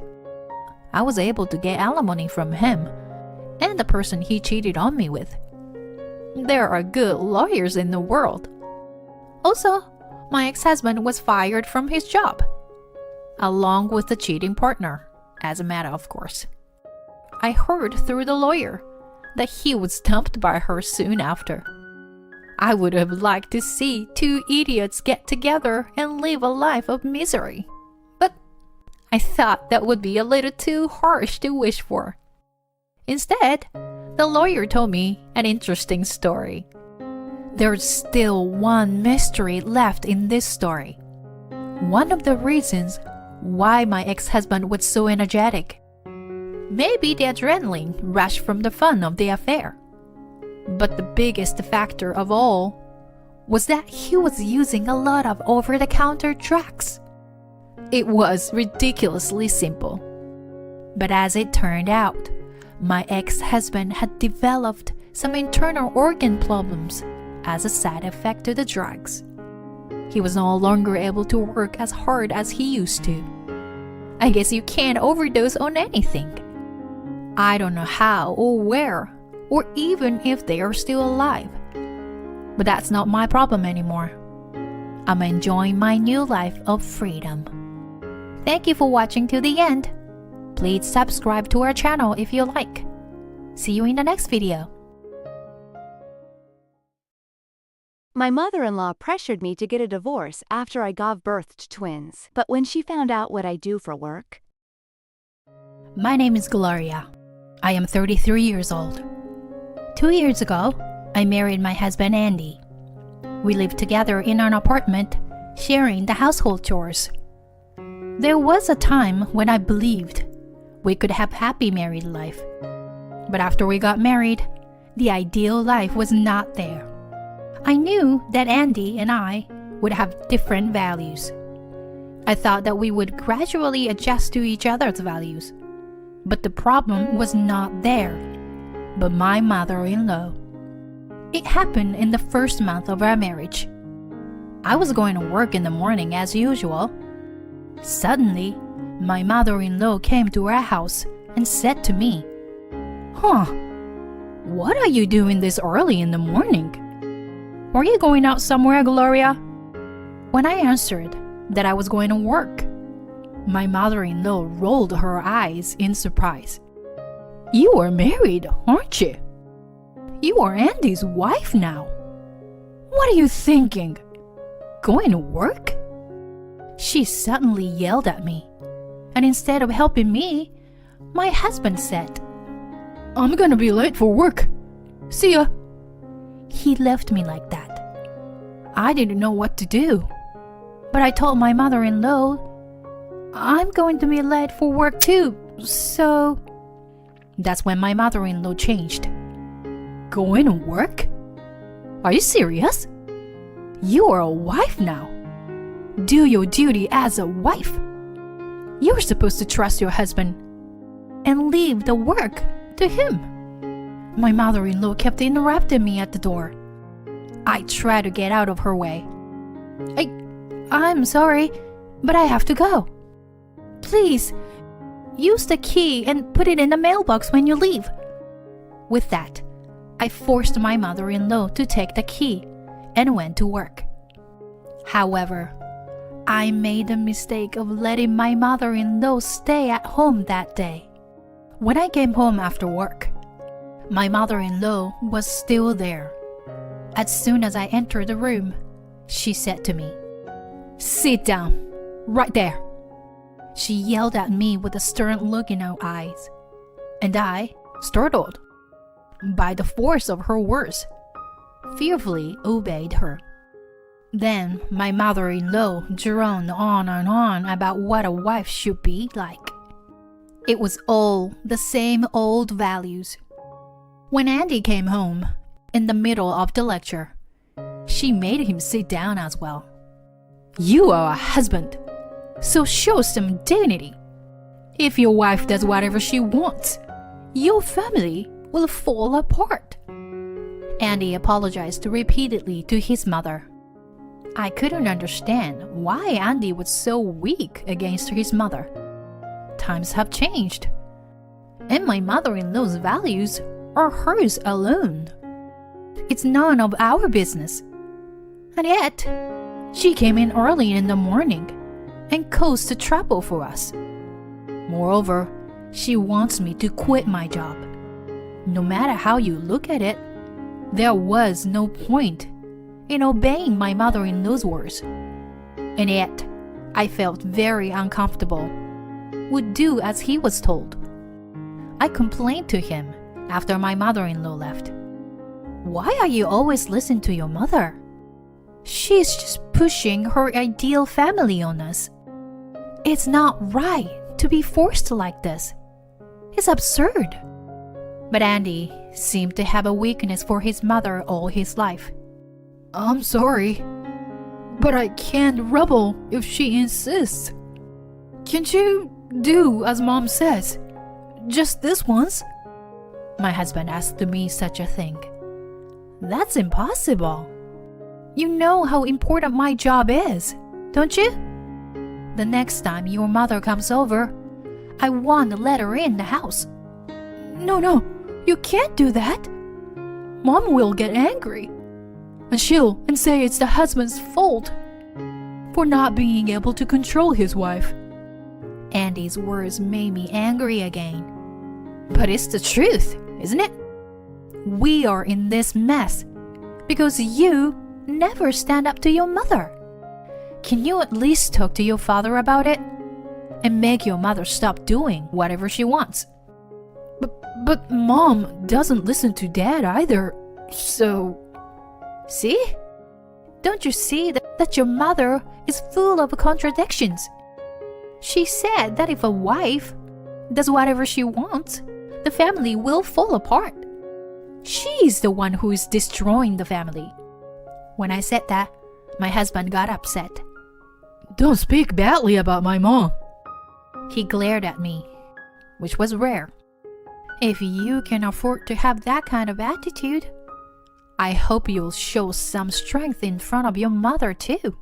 I was able to get alimony from him and the person he cheated on me with. There are good lawyers in the world. Also, my ex-husband was fired from his job, along with the cheating partner, as a matter of course. I heard through the lawyer that he was dumped by her soon after. I would have liked to see two idiots get together and live a life of misery. But I thought that would be a little too harsh to wish for. Instead, the lawyer told me an interesting story. There's still one mystery left in this story. One of the reasons why my ex-husband was so energetic. Maybe the adrenaline rush from the fun of the affair. But the biggest factor of all was that he was using a lot of over-the-counter drugs. It was ridiculously simple. But as it turned out, my ex-husband had developed some internal organ problems as a side effect to the drugs. He was no longer able to work as hard as he used to. I guess you can't overdose on anything. I don't know how or where, or even if they are still alive. But that's not my problem anymore. I'm enjoying my new life of freedom. Thank you for watching to the end. Please subscribe to our channel if you like. See you in the next video. My mother-in-law pressured me to get a divorce after I gave birth to twins. But when she found out what I do for work... My name is Gloria. I am 33 years old. 2 years ago, I married my husband Andy. We lived together in an apartment, sharing the household chores. There was a time when I believed we could have happy married life. But after we got married, the ideal life was not there. I knew that Andy and I would have different values. I thought that we would gradually adjust to each other's values. But the problem was not there, but my mother-in-law. It happened in the first month of our marriage. I was going to work in the morning as usual. Suddenly, my mother-in-law came to our house and said to me, What are you doing this early in the morning? Are you going out somewhere, Gloria? When I answered that I was going to work, my mother-in-law rolled her eyes in surprise. You are married, aren't you? You are Andy's wife now. What are you thinking? Going to work? She suddenly yelled at me, and instead of helping me, my husband said, I'm gonna be late for work. See ya. He left me like that. I didn't know what to do, but I told my mother-in-law, I'm going to be late for work too, so... That's when my mother-in-law changed. Going to work? Are you serious? You are a wife now. Do your duty as a wife. You're supposed to trust your husband and leave the work to him. My mother-in-law kept interrupting me at the door. I tried to get out of her way. I'm sorry, but I have to go. Please, use the key and put it in the mailbox when you leave. With that, I forced my mother-in-law to take the key and went to work. However, I made the mistake of letting my mother-in-law stay at home that day. When I came home after work, my mother-in-law was still there. As soon as I entered the room, she said to me, "Sit down, right there." She yelled at me with a stern look in her eyes, and I, startled by the force of her words, fearfully obeyed her. Then my mother-in-law droned on and on about what a wife should be like. It was all the same old values. When Andy came home, in the middle of the lecture, she made him sit down as well. "You are a husband, so show some dignity. If your wife does whatever she wants, your family will fall apart." Andy apologized repeatedly to his mother. I couldn't understand why Andy was so weak against his mother. Times have changed, and my mother-in-law's values are hers alone. It's none of our business. And yet, she came in early in the morning and caused trouble for us. Moreover, she wants me to quit my job. No matter how you look at it, there was no point in obeying my mother-in-law's words. And yet, I felt very uncomfortable, would do as he was told. I complained to him after my mother-in-law left. "Why are you always listening to your mother? She's just pushing her ideal family on us. It's not right to be forced like this. It's absurd." But Andy seemed to have a weakness for his mother all his life. "I'm sorry, but I can't rebel if she insists. Can't you do as Mom says, just this once?" My husband asked me such a thing. "That's impossible. You know how important my job is, don't you? The next time your mother comes over, I want to let her in the house." No, you can't do that. Mom will get angry, and she'll say it's the husband's fault for not being able to control his wife. Andy's words made me angry again. But it's the truth, isn't it? We are in this mess because you never stand up to your mother. Can you at least talk to your father about it and make your mother stop doing whatever she wants? But Mom doesn't listen to Dad either, so... See? Don't you see that your mother is full of contradictions? She said that if a wife does whatever she wants, the family will fall apart. She's the one who is destroying the family. When I said that, my husband got upset. "Don't speak badly about my mom." He glared at me, which was rare. If you can afford to have that kind of attitude, I hope you'll show some strength in front of your mother too.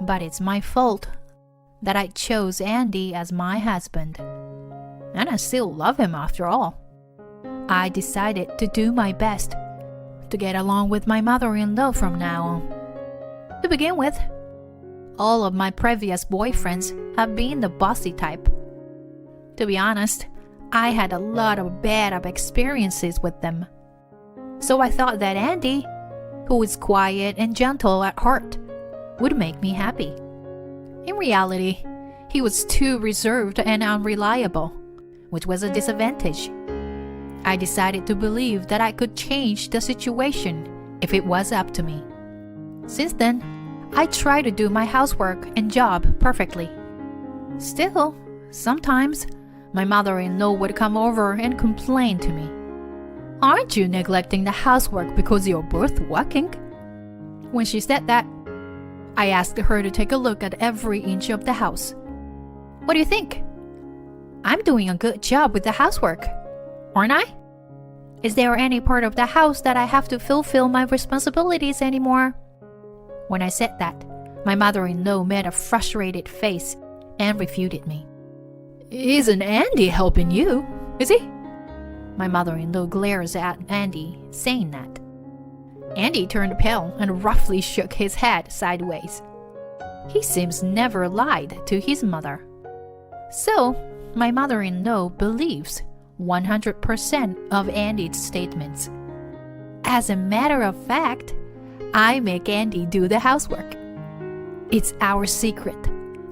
But it's my fault that I chose Andy as my husband. And I still love him after all. I decided to do my best to get along with my mother-in-law from now on. To begin with, all of my previous boyfriends have been the bossy type. To be honest, I had a lot of bad experiences with them. So I thought that Andy, who is quiet and gentle at heart, would make me happy. In reality, he was too reserved and unreliable, which was a disadvantage. I decided to believe that I could change the situation if it was up to me. Since then, I try to do my housework and job perfectly. Still, sometimes my mother-in-law would come over and complain to me. "Aren't you neglecting the housework because you're both working?" When she said that, I asked her to take a look at every inch of the house. "What do you think? I'm doing a good job with the housework, aren't I? Is there any part of the house that I have to fulfill my responsibilities anymore?" When I said that, my mother-in-law made a frustrated face and refuted me. "Isn't Andy helping you, is he?" My mother-in-law glares at Andy, saying that. Andy turned pale and roughly shook his head sideways. He seems never lied to his mother. So, my mother-in-law believes 100% of Andy's statements. As a matter of fact, I make Andy do the housework. It's our secret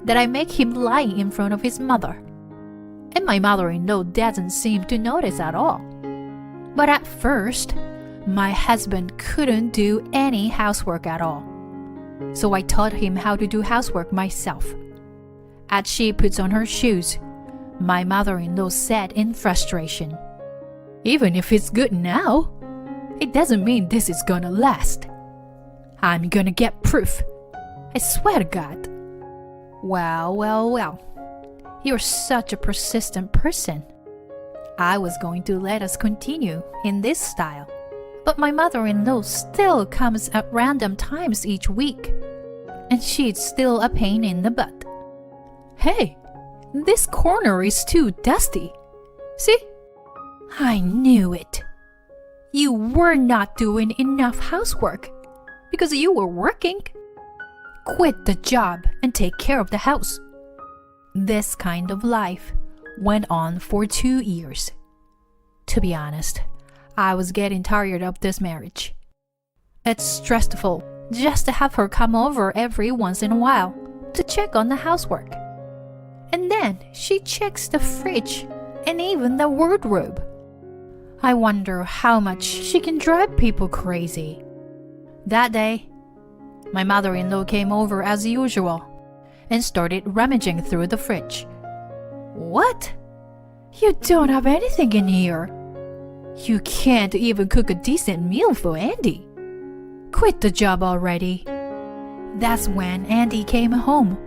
that I make him lie in front of his mother. And my mother-in-law doesn't seem to notice at all. But at first, my husband couldn't do any housework at all. So I taught him how to do housework myself. As she puts on her shoes, my mother-in-law said in frustration, "Even if it's good now, it doesn't mean this is gonna last. I'm gonna get proof. I swear to God." Well. You're such a persistent person. I was going to let us continue in this style, but my mother-in-law still comes at random times each week, and she's still a pain in the butt. "Hey, this corner is too dusty. See? I knew it. You were not doing enough housework because you were working. Quit the job and take care of the house." This kind of life went on for 2 years. To be honest, I was getting tired of this marriage. It's stressful just to have her come over every once in a while to check on the housework. And then she checks the fridge and even the wardrobe. I wonder how much she can drive people crazy. That day, my mother-in-law came over as usual and started rummaging through the fridge. "What? You don't have anything in here. You can't even cook a decent meal for Andy. Quit the job already." That's when Andy came home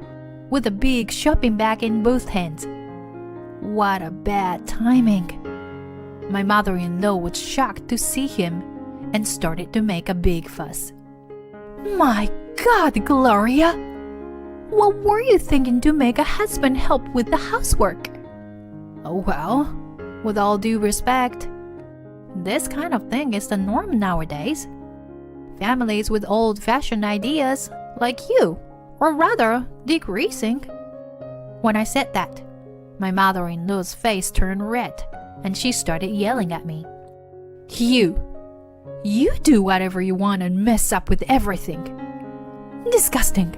with a big shopping bag in both hands. What a bad timing. My mother-in-law was shocked to see him and started to make a big fuss. "My God, Gloria! What were you thinking to make a husband help with the housework?" "Oh well, with all due respect, this kind of thing is the norm nowadays. Families with old-fashioned ideas like you are rather decreasing." When I said that, my mother-in-law's face turned red and she started yelling at me. You do whatever you want and mess up with everything. Disgusting.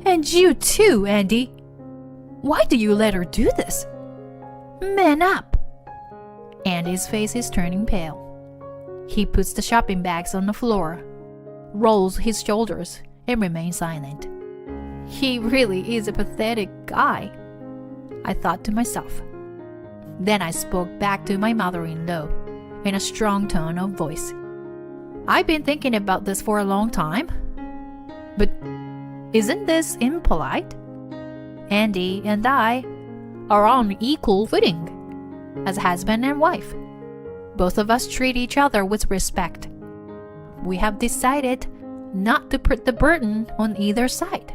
And you too, Andy. Why do you let her do this? Man up. Andy's face is turning pale. He puts the shopping bags on the floor, rolls his shoulders, and remains silent. He really is a pathetic guy, I thought to myself. Then I spoke back to my mother-in-law in a strong tone of voice. "I've been thinking about this for a long time, but isn't this impolite? Andy and I are on equal footing as husband and wife. Both of us treat each other with respect. We have decided not to put the burden on either side.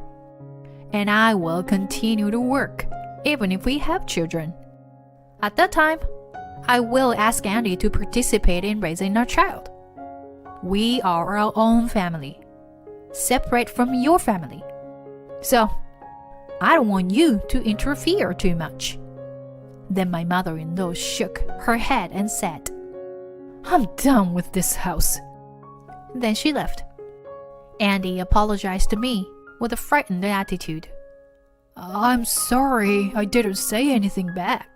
And I will continue to work, even if we have children. At that time, I will ask Andy to participate in raising our child. We are our own family, separate from your family. So, I don't want you to interfere too much." Then my mother-in-law shook her head and said, "I'm done with this house." Then she left. Andy apologized to me with a frightened attitude. "I'm sorry, I didn't say anything back."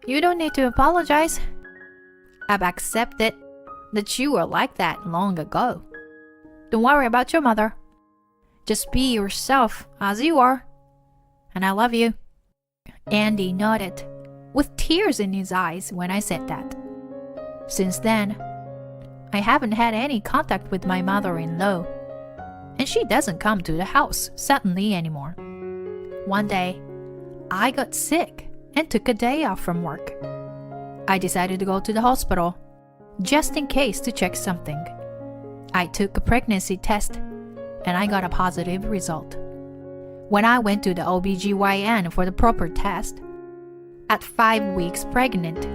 "You don't need to apologize. I've accepted that you were like that long ago. Don't worry about your mother. Just be yourself as you are. And I love you." Andy nodded with tears in his eyes when I said that. Since then, I haven't had any contact with my mother-in-law, and she doesn't come to the house suddenly anymore. One day, I got sick and took a day off from work. I decided to go to the hospital, just in case to check something. I took a pregnancy test, and I got a positive result. When I went to the OBGYN for the proper test, at 5 weeks pregnant,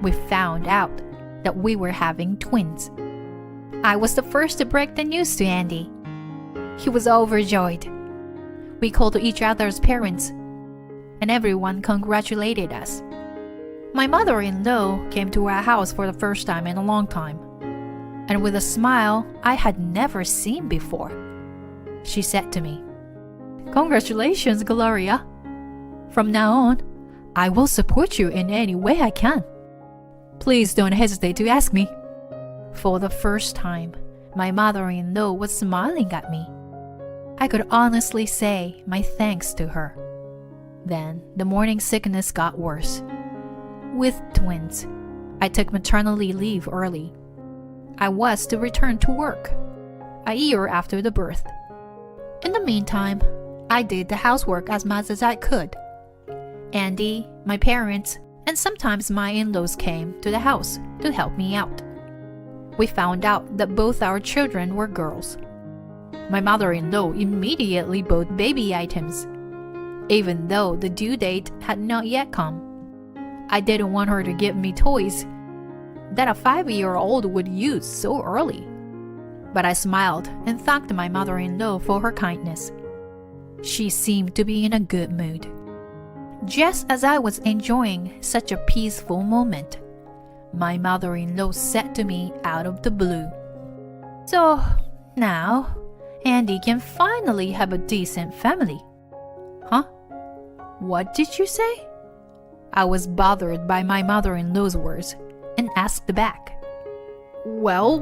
we found out that we were having twins. I was the first to break the news to Andy. He was overjoyed. We called each other's parents, and everyone congratulated us. My mother-in-law came to our house for the first time in a long time, and with a smile I had never seen before, she said to me, "Congratulations, Gloria. From now on, I will support you in any way I can. Please don't hesitate to ask me." For the first time, my mother-in-law was smiling at me. I could honestly say my thanks to her. Then the morning sickness got worse. With twins, I took maternity leave early. I was to return to work a year after the birth. In the meantime, I did the housework as much as I could. Andy, my parents, and sometimes my in-laws came to the house to help me out. We found out that both our children were girls. My mother-in-law immediately bought baby items, even though the due date had not yet come. I didn't want her to give me toys that a 5-year-old would use so early. But I smiled and thanked my mother-in-law for her kindness. She seemed to be in a good mood. Just as I was enjoying such a peaceful moment, my mother-in-law said to me out of the blue, "So, now, Andy can finally have a decent family." Huh? What did you say? I was bothered by my mother-in-law's words and asked back, "Well,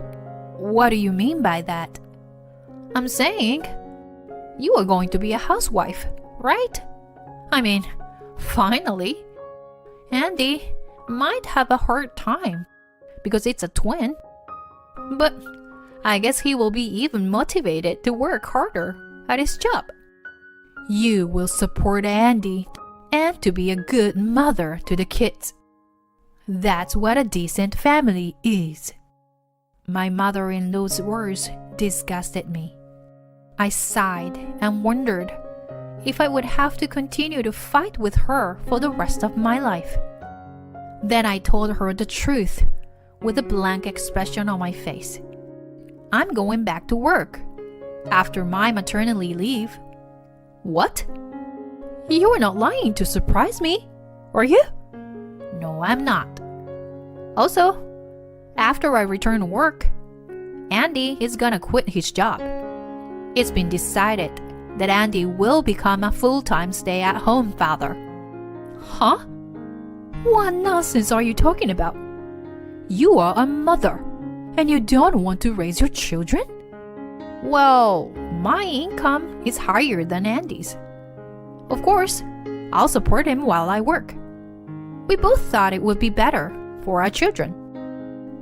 what do you mean by that?" "I'm saying, you are going to be a housewife, right? I mean, finally. Andy might have a hard time because it's a twin, but I guess he will be even motivated to work harder at his job. You will support Andy and to be a good mother to the kids. That's what a decent family is." My mother-in-law's words disgusted me. I sighed and wondered if I would have to continue to fight with her for the rest of my life. Then I told her the truth with a blank expression on my face. "I'm going back to work after my maternity leave." "What? You are not lying to surprise me, are you?" "No, I'm not. Also, after I return to work, Andy is gonna quit his job. It's been decided that Andy will become a full-time stay-at-home father." "Huh? What nonsense are you talking about? You are a mother, and you don't want to raise your children?" "Well, my income is higher than Andy's. Of course, I'll support him while I work. We both thought it would be better for our children."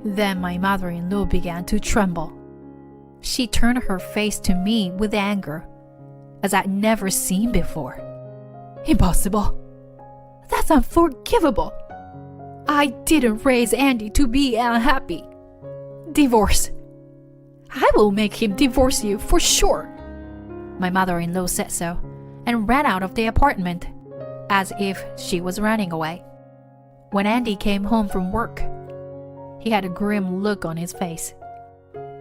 Then my mother-in-law began to tremble. She turned her face to me with anger, as I'd never seen before. "Impossible. That's unforgivable. I didn't raise Andy to be unhappy. Divorce. I will make him divorce you for sure." My mother-in-law said so and ran out of the apartment as if she was running away. When Andy came home from work, he had a grim look on his face.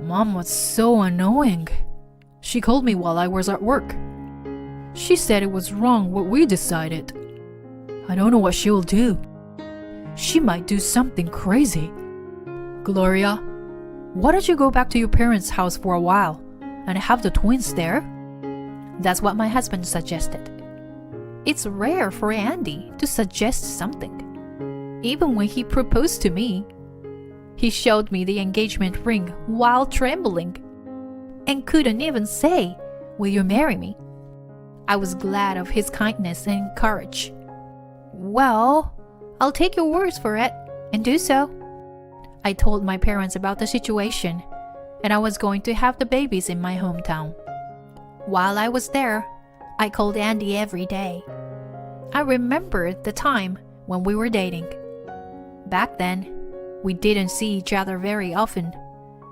"Mom was so annoying. She called me while I was at work. She said it was wrong what we decided. I don't know what she'll do. She might do something crazy. Gloria, why don't you go back to your parents' house for a while and have the twins there?" That's what my husband suggested. It's rare for Andy to suggest something. Even when he proposed to me, he showed me the engagement ring while trembling and couldn't even say, "Will you marry me?" I was glad of his kindness and courage. "Well, I'll take your words for it and do so. I told my parents about the situation, and I was going to have the babies in my hometown. While I was there, I called Andy every day. I remembered the time when we were dating. Back then, we didn't see each other very often,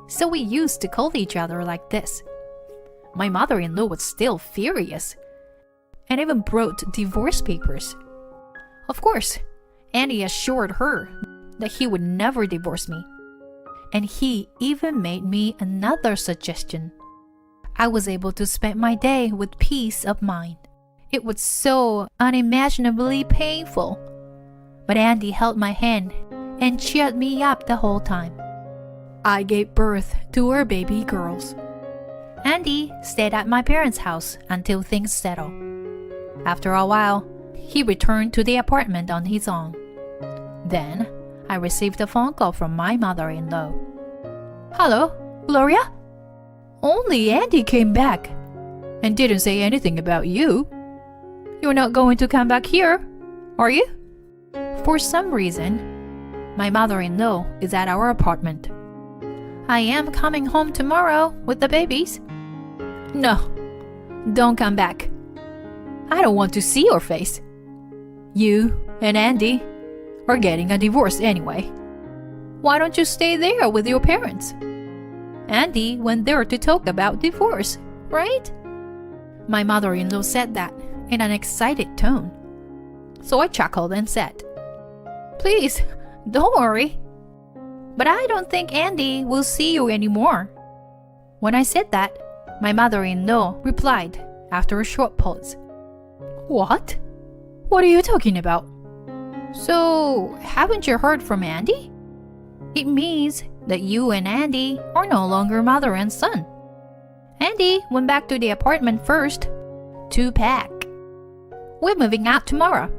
so we used to call each other like this. My mother-in-law was still furious and even brought divorce papers. Of course, Andy assured her that he would never divorce me. And he even made me another suggestion. I was able to spend my day with peace of mind. It was so unimaginably painful. But Andy held my hand and cheered me up the whole time. I gave birth to our baby girls. Andy stayed at my parents' house until things settled. After a while, he returned to the apartment on his own. Then, I received a phone call from my mother-in-law. "Hello, Gloria? Only Andy came back and didn't say anything about you. You're not going to come back here, are you?" For some reason, my mother-in-law is at our apartment. "I am coming home tomorrow with the babies." "No, don't come back. I don't want to see your face. You and Andy are getting a divorce anyway. Why don't you stay there with your parents? Andy went there to talk about divorce, right?" My mother-in-law said that in an excited tone. So I chuckled and said, "Please, don't worry. But I don't think Andy will see you anymore." When I said that, my mother-in-law replied after a short pause, "What? What are you talking about? So, haven't you heard from Andy? It means that you and Andy are no longer mother and son. Andy went back to the apartment first to pack. We're moving out tomorrow.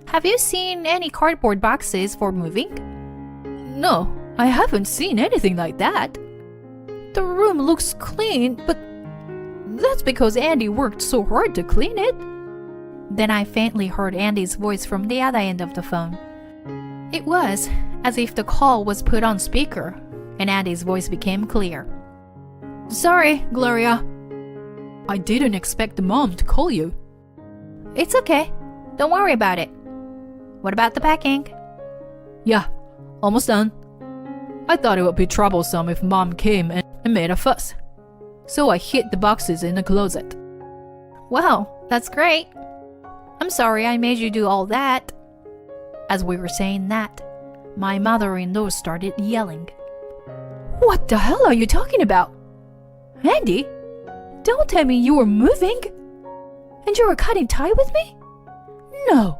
Have you seen any cardboard boxes for moving?" "No, I haven't seen anything like that. The room looks clean, but that's because Andy worked so hard to clean it." Then I faintly heard Andy's voice from the other end of the phone. It was as if the call was put on speaker, and Andy's voice became clear. "Sorry, Gloria. I didn't expect Mom to call you." "It's okay. Don't worry about it. What about the packing?" "Yeah, almost done. I thought it would be troublesome if Mom came and made a fuss, so I hid the boxes in the closet." "Well, that's great. I'm sorry I made you do all that." As we were saying that, my mother-in-law started yelling. "What the hell are you talking about? Andy, don't tell me you were moving? And you were cutting tie with me? No."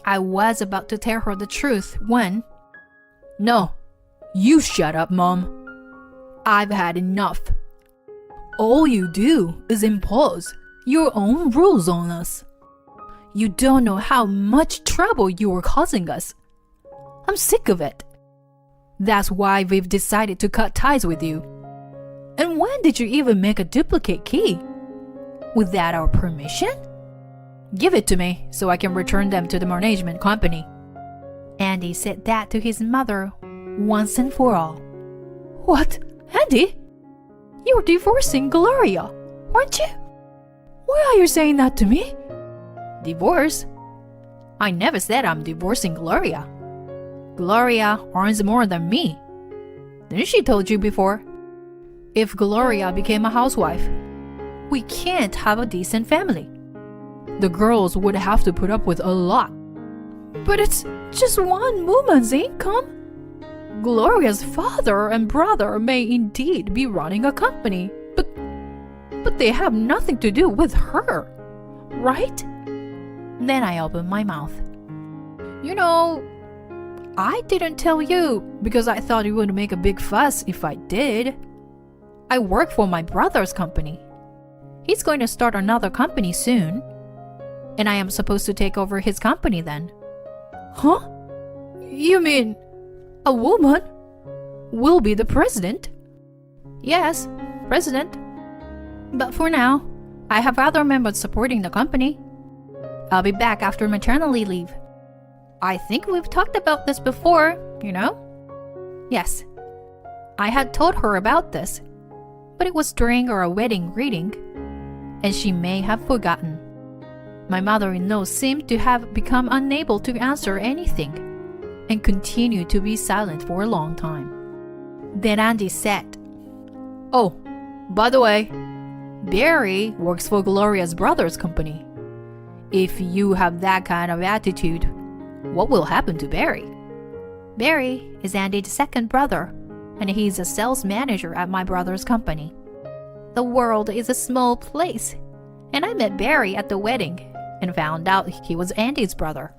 I was about to tell her the truth when... "No, you shut up, Mom. I've had enough. All you do is impose your own rules on us. You don't know how much trouble you are causing us. I'm sick of it. That's why we've decided to cut ties with you. And when did you even make a duplicate key? Without our permission? Give it to me so I can return them to the management company." Andy said that to his mother once and for all. "What? Andy? You're divorcing Gloria, aren't you? Why are you saying that to me?" "Divorce? I never said I'm divorcing Gloria. Gloria earns more than me. Didn't she told you before? If Gloria became a housewife, we can't have a decent family. The girls would have to put up with a lot. But it's just one woman's income. Gloria's father and brother may indeed be running a company, but they have nothing to do with her, right?" Then I opened my mouth. "You know, I didn't tell you because I thought you would make a big fuss if I did. I work for my brother's company. He's going to start another company soon, and I am supposed to take over his company then." "Huh? You mean a woman will be the president?" "Yes, president. But for now, I have other members supporting the company. I'll be back after maternity leave." I think we've talked about this before, you know? Yes, I had told her about this, but it was during our wedding greeting, and she may have forgotten. My mother-in-law seemed to have become unable to answer anything and continued to be silent for a long time. Then Andy said, "Oh, by the way, Barry works for Gloria's brother's company. If you have that kind of attitude, what will happen to Barry?" Barry is Andy's second brother, and he's a sales manager at my brother's company. The world is a small place, and I met Barry at the wedding and found out he was Andy's brother.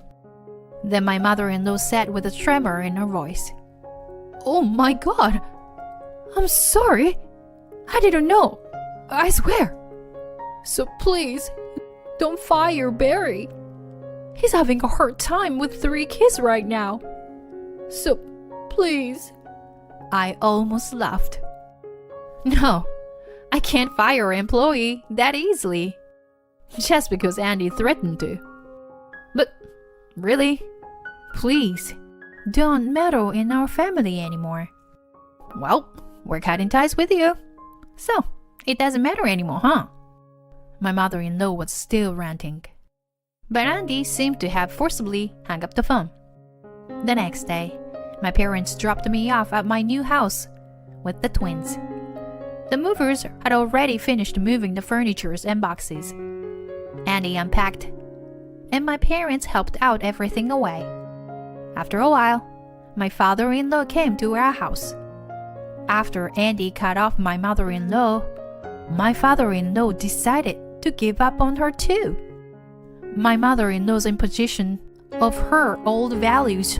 Then my mother-in-law said with a tremor in her voice, "Oh my God, I'm sorry. I didn't know. I swear. So please, don't fire Barry. He's having a hard time with 3 kids right now. So please." I almost laughed. No, I can't fire an employee that easily, just because Andy threatened to. But really, please, don't meddle in our family anymore. Well, we're cutting ties with you, so it doesn't matter anymore, huh? My mother-in-law was still ranting, but Andy seemed to have forcibly hung up the phone. The next day, my parents dropped me off at my new house with the twins. The movers had already finished moving the furniture and boxes. Andy unpacked, and my parents helped out everything away. After a while, my father-in-law came to our house. After Andy cut off my mother-in-law, my father-in-law decided to give up on her too. My mother-in-law's imposition of her old values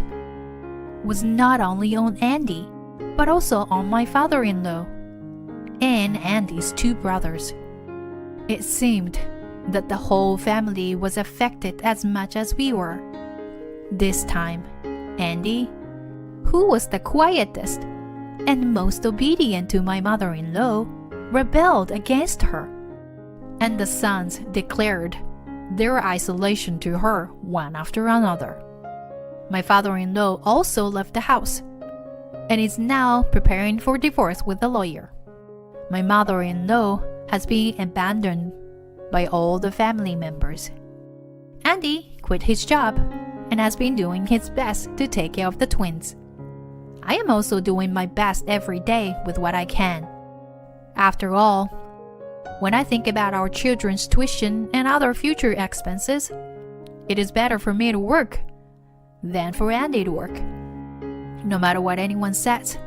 was not only on Andy, but also on my father-in-law and Andy's 2 brothers. It seemed that the whole family was affected as much as we were. This time, Andy, who was the quietest and most obedient to my mother-in-law, rebelled against her, and the sons declared their isolation to her one after another. My father-in-law also left the house and is now preparing for divorce with a lawyer. My mother-in-law has been abandoned by all the family members. Andy quit his job and has been doing his best to take care of the twins. I am also doing my best every day with what I can. After all, when I think about our children's tuition and other future expenses, it is better for me to work than for Andy to work. No matter what anyone says,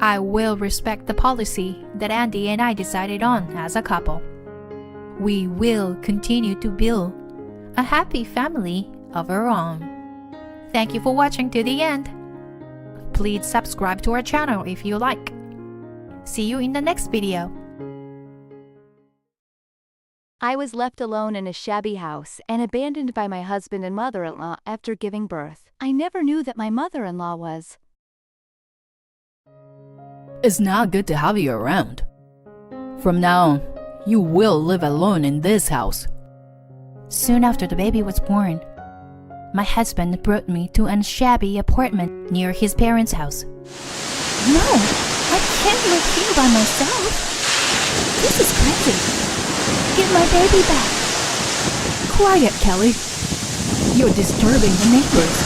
I will respect the policy that Andy and I decided on as a couple. We will continue to build a happy family of our own. Thank you for watching to the end. Please subscribe to our channel if you like. See you in the next video. I was left alone in a shabby house and abandoned by my husband and mother-in-law after giving birth. I never knew that my mother-in-law was. It's not good to have you around. From now on, you will live alone in this house. Soon after the baby was born, my husband brought me to a shabby apartment near his parents' house. No, I can't live here by myself. This is crazy. Get my baby back. Quiet, Kelly. You're disturbing the neighbors.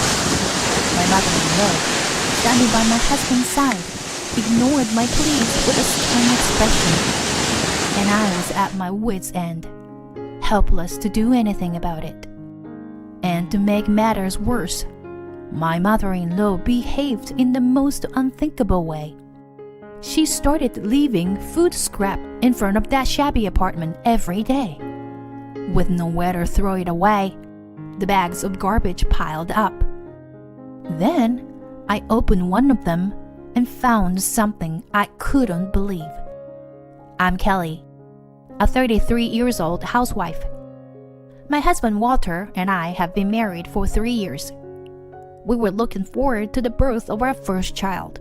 My mother-in-law, standing by my husband's side, ignored my pleas with a stern expression, and I was at my wits' end, helpless to do anything about it. And to make matters worse, my mother-in-law behaved in the most unthinkable way. She started leaving food scrap in front of that shabby apartment every day. With nowhere to throw it away, the bags of garbage piled up. Then, I opened one of them and found something I couldn't believe. I'm Kelly, a 33 years old housewife. My husband Walter and I have been married for 3 years. We were looking forward to the birth of our first child.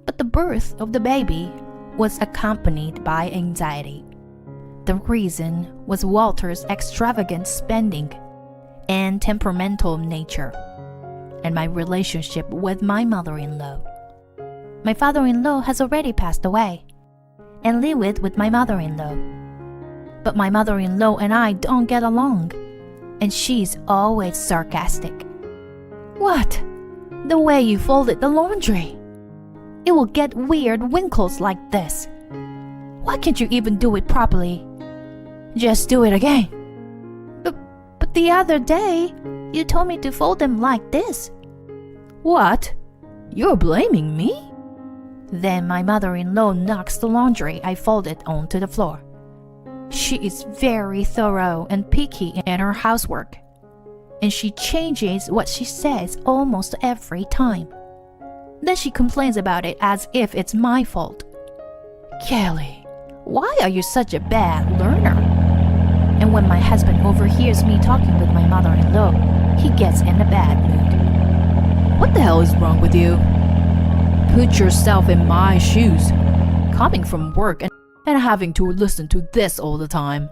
But the birth of the baby was accompanied by anxiety. The reason was Walter's extravagant spending and temperamental nature. and my relationship with my mother-in-law. My father-in-law has already passed away and live with my mother-in-law. But my mother-in-law and I don't get along, and she's always sarcastic. What? The way you folded the laundry. It will get weird wrinkles like this. Why can't you even do it properly? Just do it again. But the other day, you told me to fold them like this. What? You're blaming me? Then my mother-in-law knocks the laundry I folded onto the floor. She is very thorough and picky in her housework, and she changes what she says almost every time. Then she complains about it as if it's my fault. Kelly, why are you such a bad learner? And when my husband overhears me talking with my mother-in-law, he gets in a bad mood. What the hell is wrong with you? Put yourself in my shoes, coming from work and having to listen to this all the time.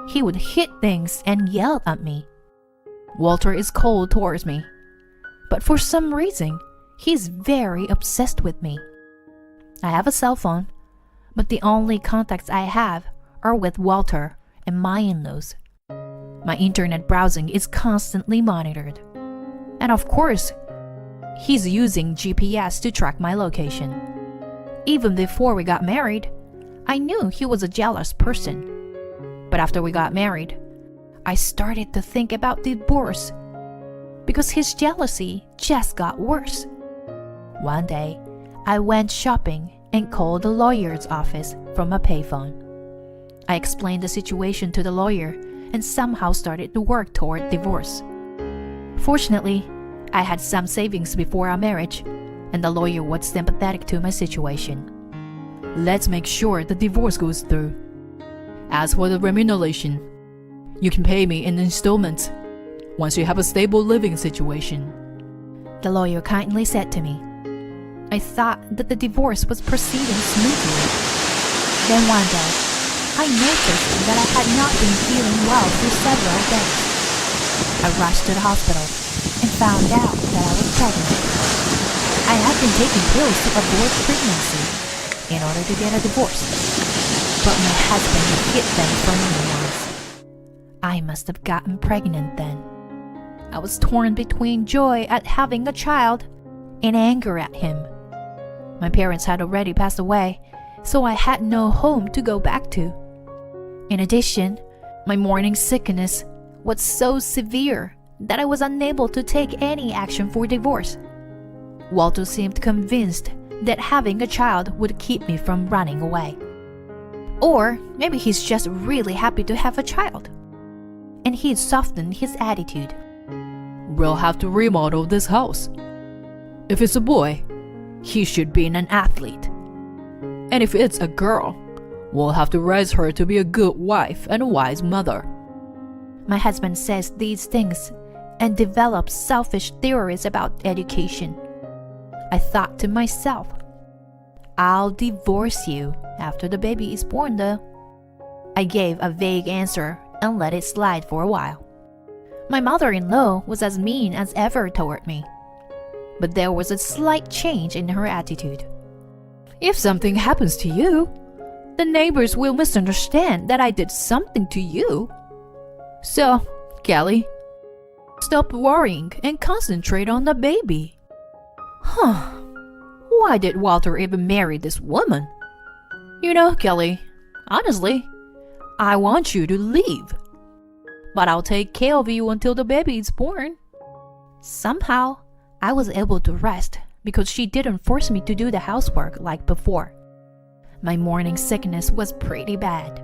He would hit things and yell at me. Walter is cold towards me, but for some reason, he's very obsessed with me. I have a cell phone, but the only contacts I have are with Walter and my in-laws. My internet browsing is constantly monitored. And of course, he's using GPS to track my location. Even before we got married, I knew he was a jealous person. But after we got married, I started to think about divorce because his jealousy just got worse. One day, I went shopping and called the lawyer's office from a payphone. I explained the situation to the lawyer and somehow started to work toward divorce. Fortunately, I had some savings before our marriage, and the lawyer was sympathetic to my situation. Let's make sure the divorce goes through. As for the remuneration, you can pay me in installments once you have a stable living situation, the lawyer kindly said to me. I thought that the divorce was proceeding smoothly. Then one day, I noticed that I had not been feeling well for several days. I rushed to the hospital and found out that I was pregnant. I had been taking pills to avoid pregnancy in order to get a divorce, but my husband hid them from me once. I must have gotten pregnant then. I was torn between joy at having a child and anger at him. My parents had already passed away, so I had no home to go back to. In addition, my morning sickness was so severe that I was unable to take any action for divorce. Walter seemed convinced that having a child would keep me from running away. Or maybe he's just really happy to have a child, and he'd softened his attitude. We'll have to remodel this house. If it's a boy, he should be an athlete. And if it's a girl, we'll have to raise her to be a good wife and a wise mother. My husband says these things and develops selfish theories about education. I thought to myself, I'll divorce you after the baby is born though. I gave a vague answer and let it slide for a while. My mother-in-law was as mean as ever toward me, but there was a slight change in her attitude. If something happens to you, the neighbors will misunderstand that I did something to you. So, Kelly, stop worrying and concentrate on the baby. Why did Walter even marry this woman? You know, Kelly, honestly, I want you to leave. But I'll take care of you until the baby is born. Somehow, I was able to rest because she didn't force me to do the housework like before. My morning sickness was pretty bad.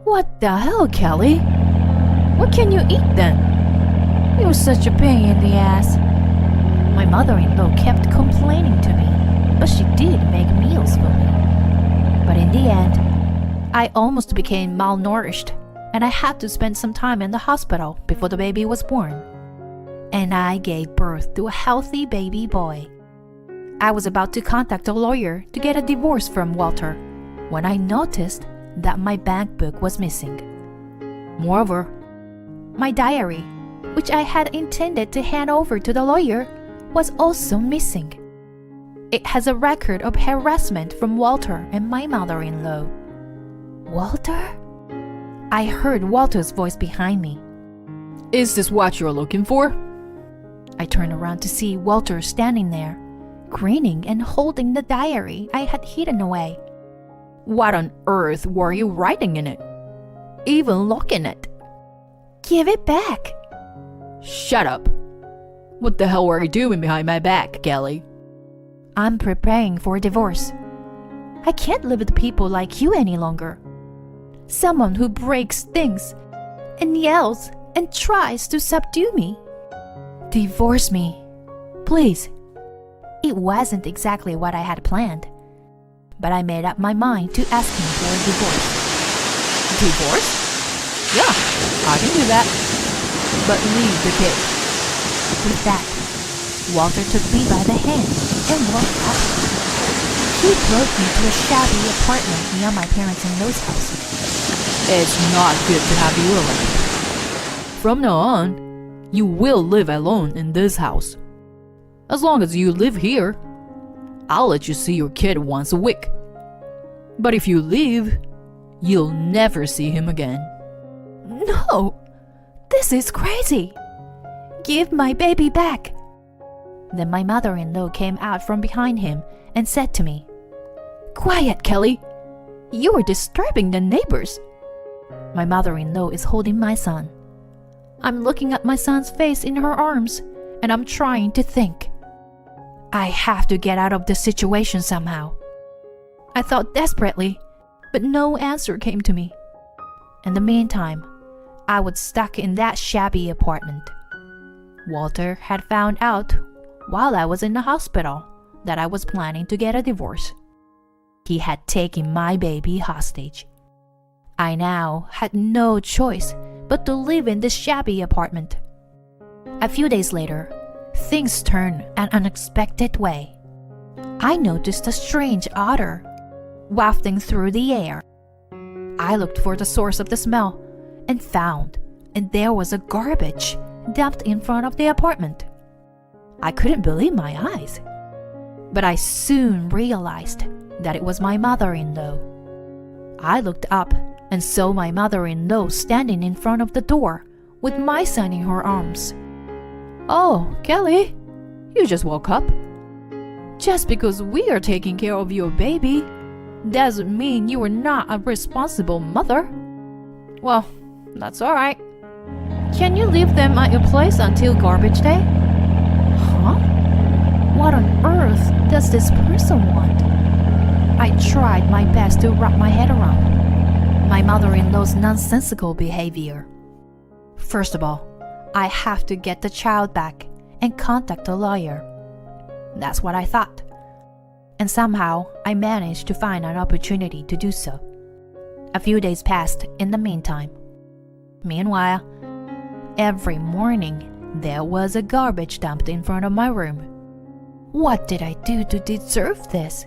What the hell, Kelly? What can you eat then? You're such a pain in the ass. My mother-in-law kept complaining to me, but she did make meals for me. But in the end, I almost became malnourished, and I had to spend some time in the hospital before the baby was born. And I gave birth to a healthy baby boy. I was about to contact a lawyer to get a divorce from Walter when I noticed that my bank book was missing. Moreover, my diary which I had intended to hand over to the lawyer, was also missing. It has a record of harassment from Walter and my mother-in-law. Walter? I heard Walter's voice behind me. Is this what you're looking for? I turned around to see Walter standing there, grinning and holding the diary I had hidden away. What on earth were you writing in it? Even looking at? Give it back. Shut up. What the hell were you doing behind my back, Kelly? I'm preparing for a divorce. I can't live with people like you any longer. Someone who breaks things and yells and tries to subdue me. Divorce me, please. It wasn't exactly what I had planned, but I made up my mind to ask him for a divorce. Divorce? Yeah, I can do that. But leave the kid. With that, Walter took me by the hand and walked out. He drove me to a shabby apartment near my parents-in-law's house. It's not good to have you around. From now on, you will live alone in this house. As long as you live here, I'll let you see your kid once a week. But if you leave, you'll never see him again. No, this is crazy. Give my baby back. Then my mother-in-law came out from behind him and said to me, Quiet, Kelly. You are disturbing the neighbors. My mother-in-law is holding my son. I'm looking at my son's face in her arms, and I'm trying to think. I have to get out of this situation somehow. I thought desperately, but no answer came to me. In the meantime, I was stuck in that shabby apartment. Walter had found out while I was in the hospital that I was planning to get a divorce. He had taken my baby hostage. I now had no choice but to live in this shabby apartment. A few days later, things turned an unexpected way. I noticed a strange odor wafting through the air. I looked for the source of the smell and found, and there was a garbage dumped in front of the apartment. I couldn't believe my eyes, but I soon realized that it was my mother-in-law. I looked up and saw my mother-in-law standing in front of the door with my son in her arms. Oh, Kelly, you just woke up? Just because we are taking care of your baby doesn't mean you are not a responsible mother. Well, that's alright. Can you leave them at your place until garbage day? Huh? What on earth does this person want? I tried my best to wrap my head around my mother-in-law's nonsensical behavior. First of all, I have to get the child back and contact a lawyer. That's what I thought. And somehow I managed to find an opportunity to do so. A few days passed in the meantime. Meanwhile, every morning there was a garbage dumped in front of my room. What did I do to deserve this?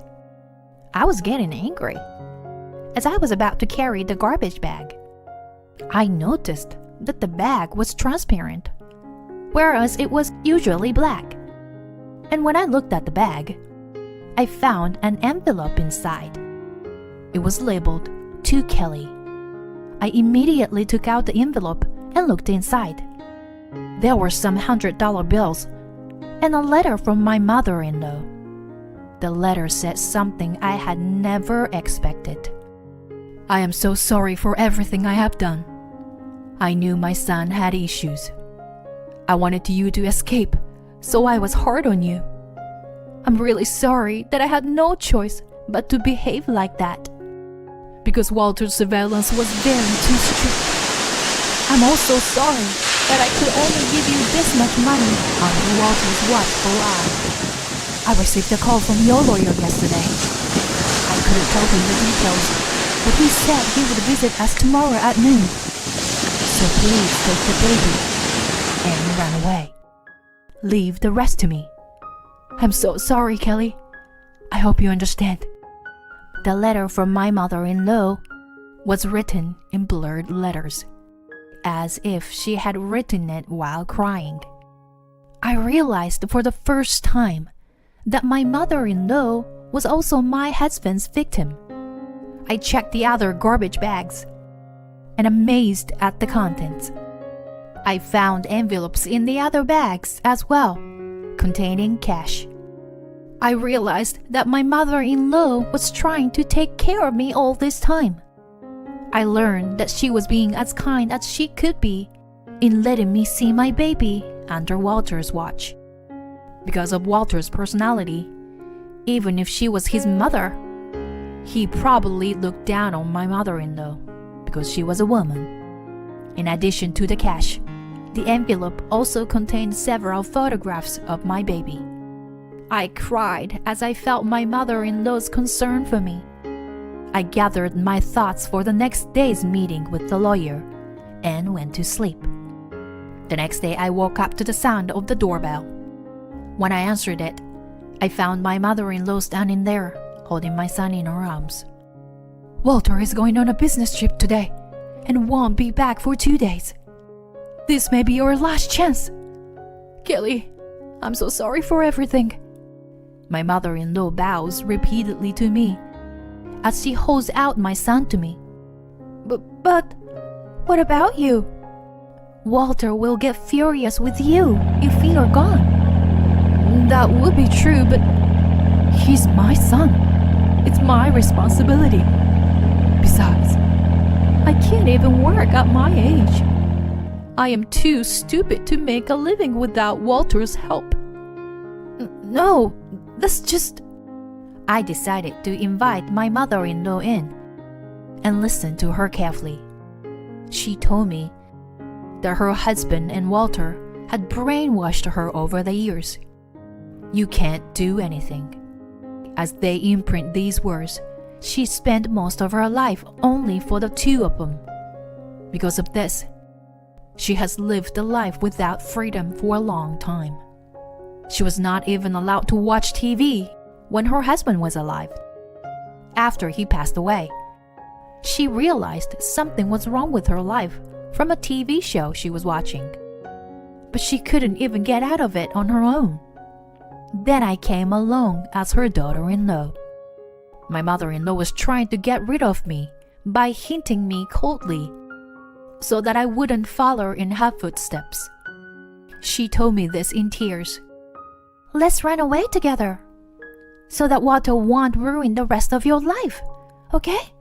I was getting angry. As I was about to carry the garbage bag, I noticed that the bag was transparent, whereas it was usually black. And when I looked at the bag, I found an envelope inside. It was labeled "To Kelly." I immediately took out the envelope and looked inside. There were some $100 bills and a letter from my mother-in-law. The letter said something I had never expected. I am so sorry for everything I have done. I knew my son had issues. I wanted you to escape, so I was hard on you. I'm really sorry that I had no choice but to behave like that, because Walter's surveillance was very too strict. I'm also sorry that I could only give you this much money under Walter's watchful eye. I received a call from your lawyer yesterday. I couldn't tell him the details, but he said he would visit us tomorrow at noon. So please take the baby and run away. Leave the rest to me. I'm so sorry, Kelly. I hope you understand. The letter from my mother-in-law was written in blurred letters. as if she had written it while crying. I realized for the first time that my mother-in-law was also my husband's victim. I checked the other garbage bags and amazed at the contents. I found envelopes in the other bags as well, containing cash. I realized that my mother-in-law was trying to take care of me all this time. I learned that she was being as kind as she could be in letting me see my baby under Walter's watch. Because of Walter's personality, even if she was his mother, he probably looked down on my mother-in-law because she was a woman. In addition to the cash, the envelope also contained several photographs of my baby. I cried as I felt my mother-in-law's concern for me. I gathered my thoughts for the next day's meeting with the lawyer and went to sleep. The next day I woke up to the sound of the doorbell. When I answered it, I found my mother-in-law standing there, holding my son in her arms. "Walter is going on a business trip today and won't be back for 2 days. This may be your last chance. Kelly, I'm so sorry for everything." My mother-in-law bows repeatedly to me as she holds out my son to me. But what about you? Walter will get furious with you if you are gone." "That would be true, but he's my son. It's my responsibility. Besides, I can't even work at my age. I am too stupid to make a living without Walter's help." "No, that's just..." I decided to invite my mother-in-law in and listen to her carefully. She told me that her husband and Walter had brainwashed her over the years. "You can't do anything." As they imprint these words, she spent most of her life only for the two of them. Because of this, she has lived a life without freedom for a long time. She was not even allowed to watch TV when her husband was alive. After he passed away, she realized something was wrong with her life from a TV show she was watching. But she couldn't even get out of it on her own. Then I came along as her daughter-in-law. My mother-in-law was trying to get rid of me by hinting me coldly so that I wouldn't follow in her footsteps. She told me this in tears. "Let's run away together so that Walter won't ruin the rest of your life, okay?"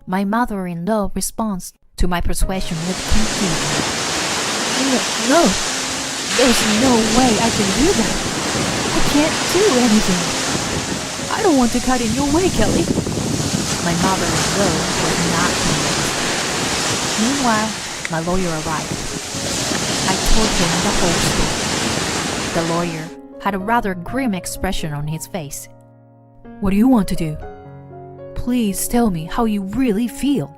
My mother-in-law responds to my persuasion with confusion. No, there's no way I can do that. I can't do anything. I don't want to cut in your way, Kelly." My mother-in-law was not convinced. Meanwhile, my lawyer arrived. I told him the whole story. The lawyer had a rather grim expression on his face. "What do you want to do? Please tell me how you really feel.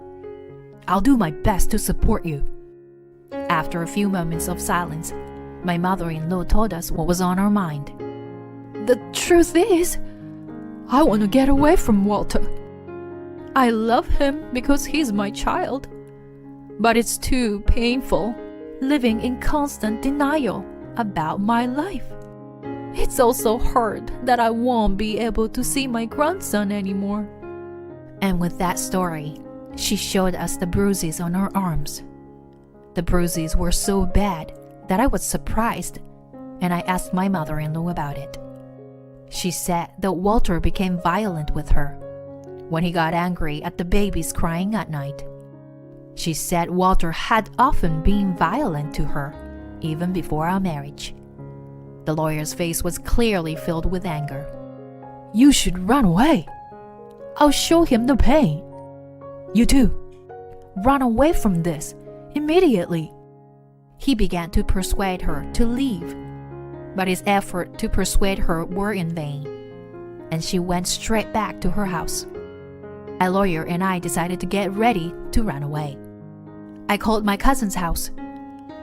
I'll do my best to support you." After a few moments of silence, my mother-in-law told us what was on her mind. "The truth is, I want to get away from Walter. I love him because he's my child. But it's too painful living in constant denial about my life. It's also hard that I won't be able to see my grandson anymore." And with that story, she showed us the bruises on her arms. The bruises were so bad that I was surprised, and I asked my mother-in-law about it. She said that Walter became violent with her when he got angry at the babies crying at night. She said Walter had often been violent to her, even before our marriage. The lawyer's face was clearly filled with anger. "You should run away. I'll show him the pain. You too. Run away from this immediately." He began to persuade her to leave, but his efforts to persuade her were in vain, and she went straight back to her house. My lawyer and I decided to get ready to run away. I called my cousin's house,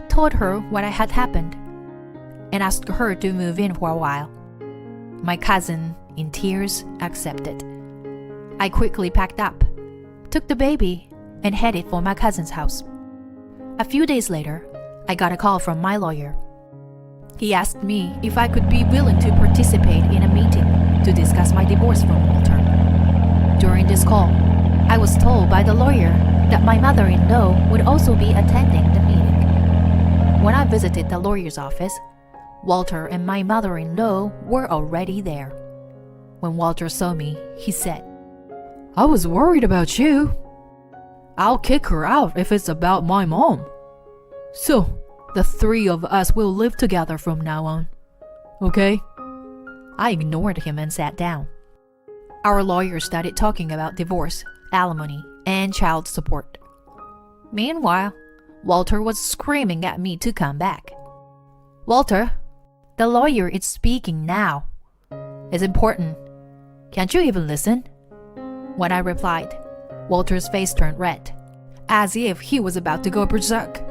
told her what had happened, and asked her to move in for a while. My cousin, in tears, accepted. I quickly packed up, took the baby, and headed for my cousin's house. A few days later, I got a call from my lawyer. He asked me if I could be willing to participate in a meeting to discuss my divorce from Walter. During this call, I was told by the lawyer that my mother-in-law would also be attending the meeting. When I visited the lawyer's office, Walter and my mother-in-law were already there. When Walter saw me, he said, "I was worried about you. I'll kick her out if it's about my mom. So, the three of us will live together from now on. Okay?" I ignored him and sat down. Our lawyer started talking about divorce, alimony, and child support. Meanwhile, Walter was screaming at me to come back. "Walter, the lawyer is speaking now. It's important. Can't you even listen?" When I replied, Walter's face turned red, as if he was about to go berserk.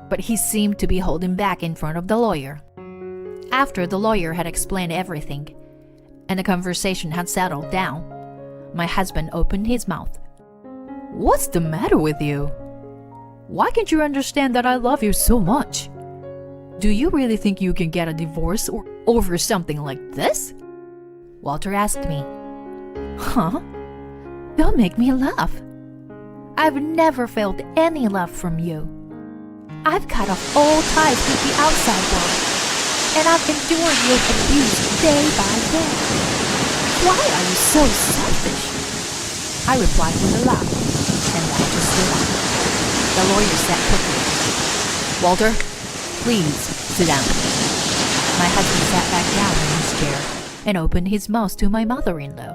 But he seemed to be holding back in front of the lawyer. After the lawyer had explained everything, and the conversation had settled down, my husband opened his mouth. "What's the matter with you? Why can't you understand that I love you so much? Do you really think you can get a divorce over something like this?" Walter asked me. "Huh? Don't make me laugh. I've never felt any love from you. I've cut off all ties with the outside world, and I've endured your abuse day by day. Why are you so selfish?" I replied with a laugh, and Walter stood up. The lawyer said quickly, "Walter, please sit down." My husband sat back down in his chair and opened his mouth to my mother-in-law.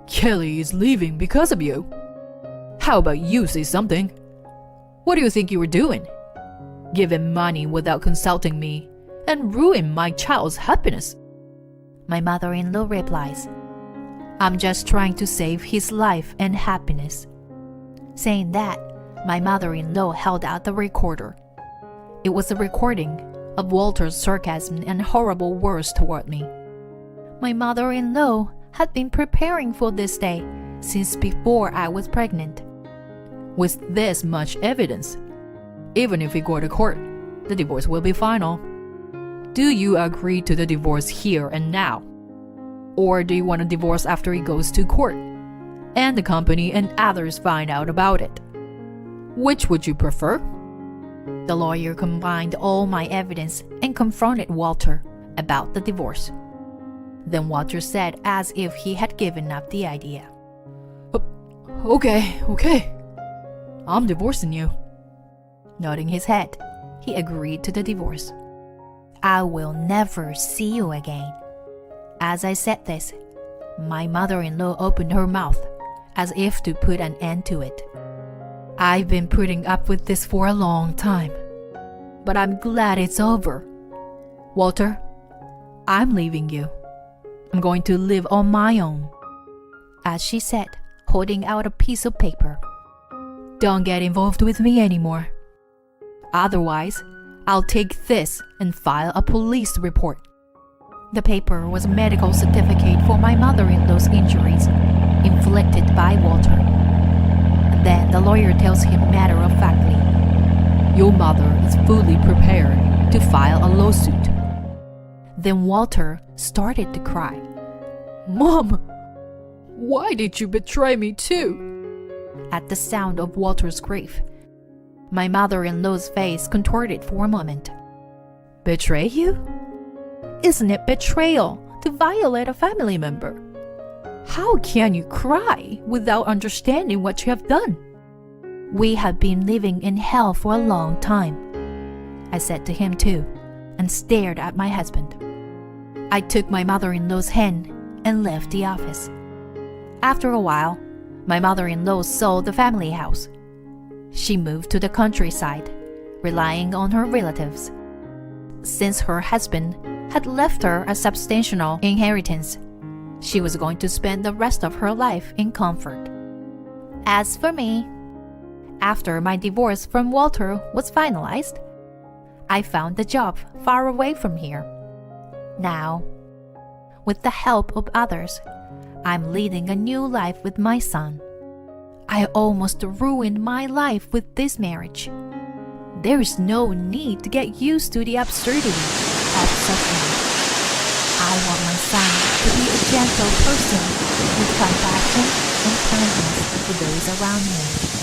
"Kelly is leaving because of you. How about you say something? What do you think you were doing? Giving money without consulting me and ruin my child's happiness?" My mother-in-law replies, "I'm just trying to save his life and happiness." Saying that, my mother-in-law held out the recorder. It was a recording of Walter's sarcasm and horrible words toward me. My mother-in-law had been preparing for this day since before I was pregnant. With this much evidence, even if we go to court, the divorce will be final. Do you agree to the divorce here and now? Or do you want a divorce after it goes to court, and the company and others find out about it? Which would you prefer? The lawyer combined all my evidence and confronted Walter about the divorce. Then Walter said as if he had given up the idea, Okay. I'm divorcing you." Nodding his head, he agreed to the divorce. "I will never see you again." As I said this, my mother-in-law opened her mouth as if to put an end to it. "I've been putting up with this for a long time, but I'm glad it's over. Walter, I'm leaving you. I'm going to live on my own," as she said, holding out a piece of paper. "Don't get involved with me anymore. Otherwise, I'll take this and file a police report." The paper was a medical certificate for my mother-in-law's injuries inflicted by Walter. Then the lawyer tells him matter-of-factly, "Your mother is fully prepared to file a lawsuit." Then Walter started to cry. "Mom, why did you betray me too?" At the sound of Walter's grief, my mother-in-law's face contorted for a moment. "Betray you? Isn't it betrayal to violate a family member? How can you cry without understanding what you have done?" "We have been living in hell for a long time," I said to him too, and stared at my husband. I took my mother-in-law's hand and left the office. After a while, my mother-in-law sold the family house. She moved to the countryside, relying on her relatives. Since her husband had left her a substantial inheritance, she was going to spend the rest of her life in comfort. As for me, after my divorce from Walter was finalized, I found a job far away from here. Now, with the help of others, I'm leading a new life with my son. I almost ruined my life with this marriage, There is no need to get used to the absurdity of suffering. I want my son to be a gentle person with compassion and kindness for those around him.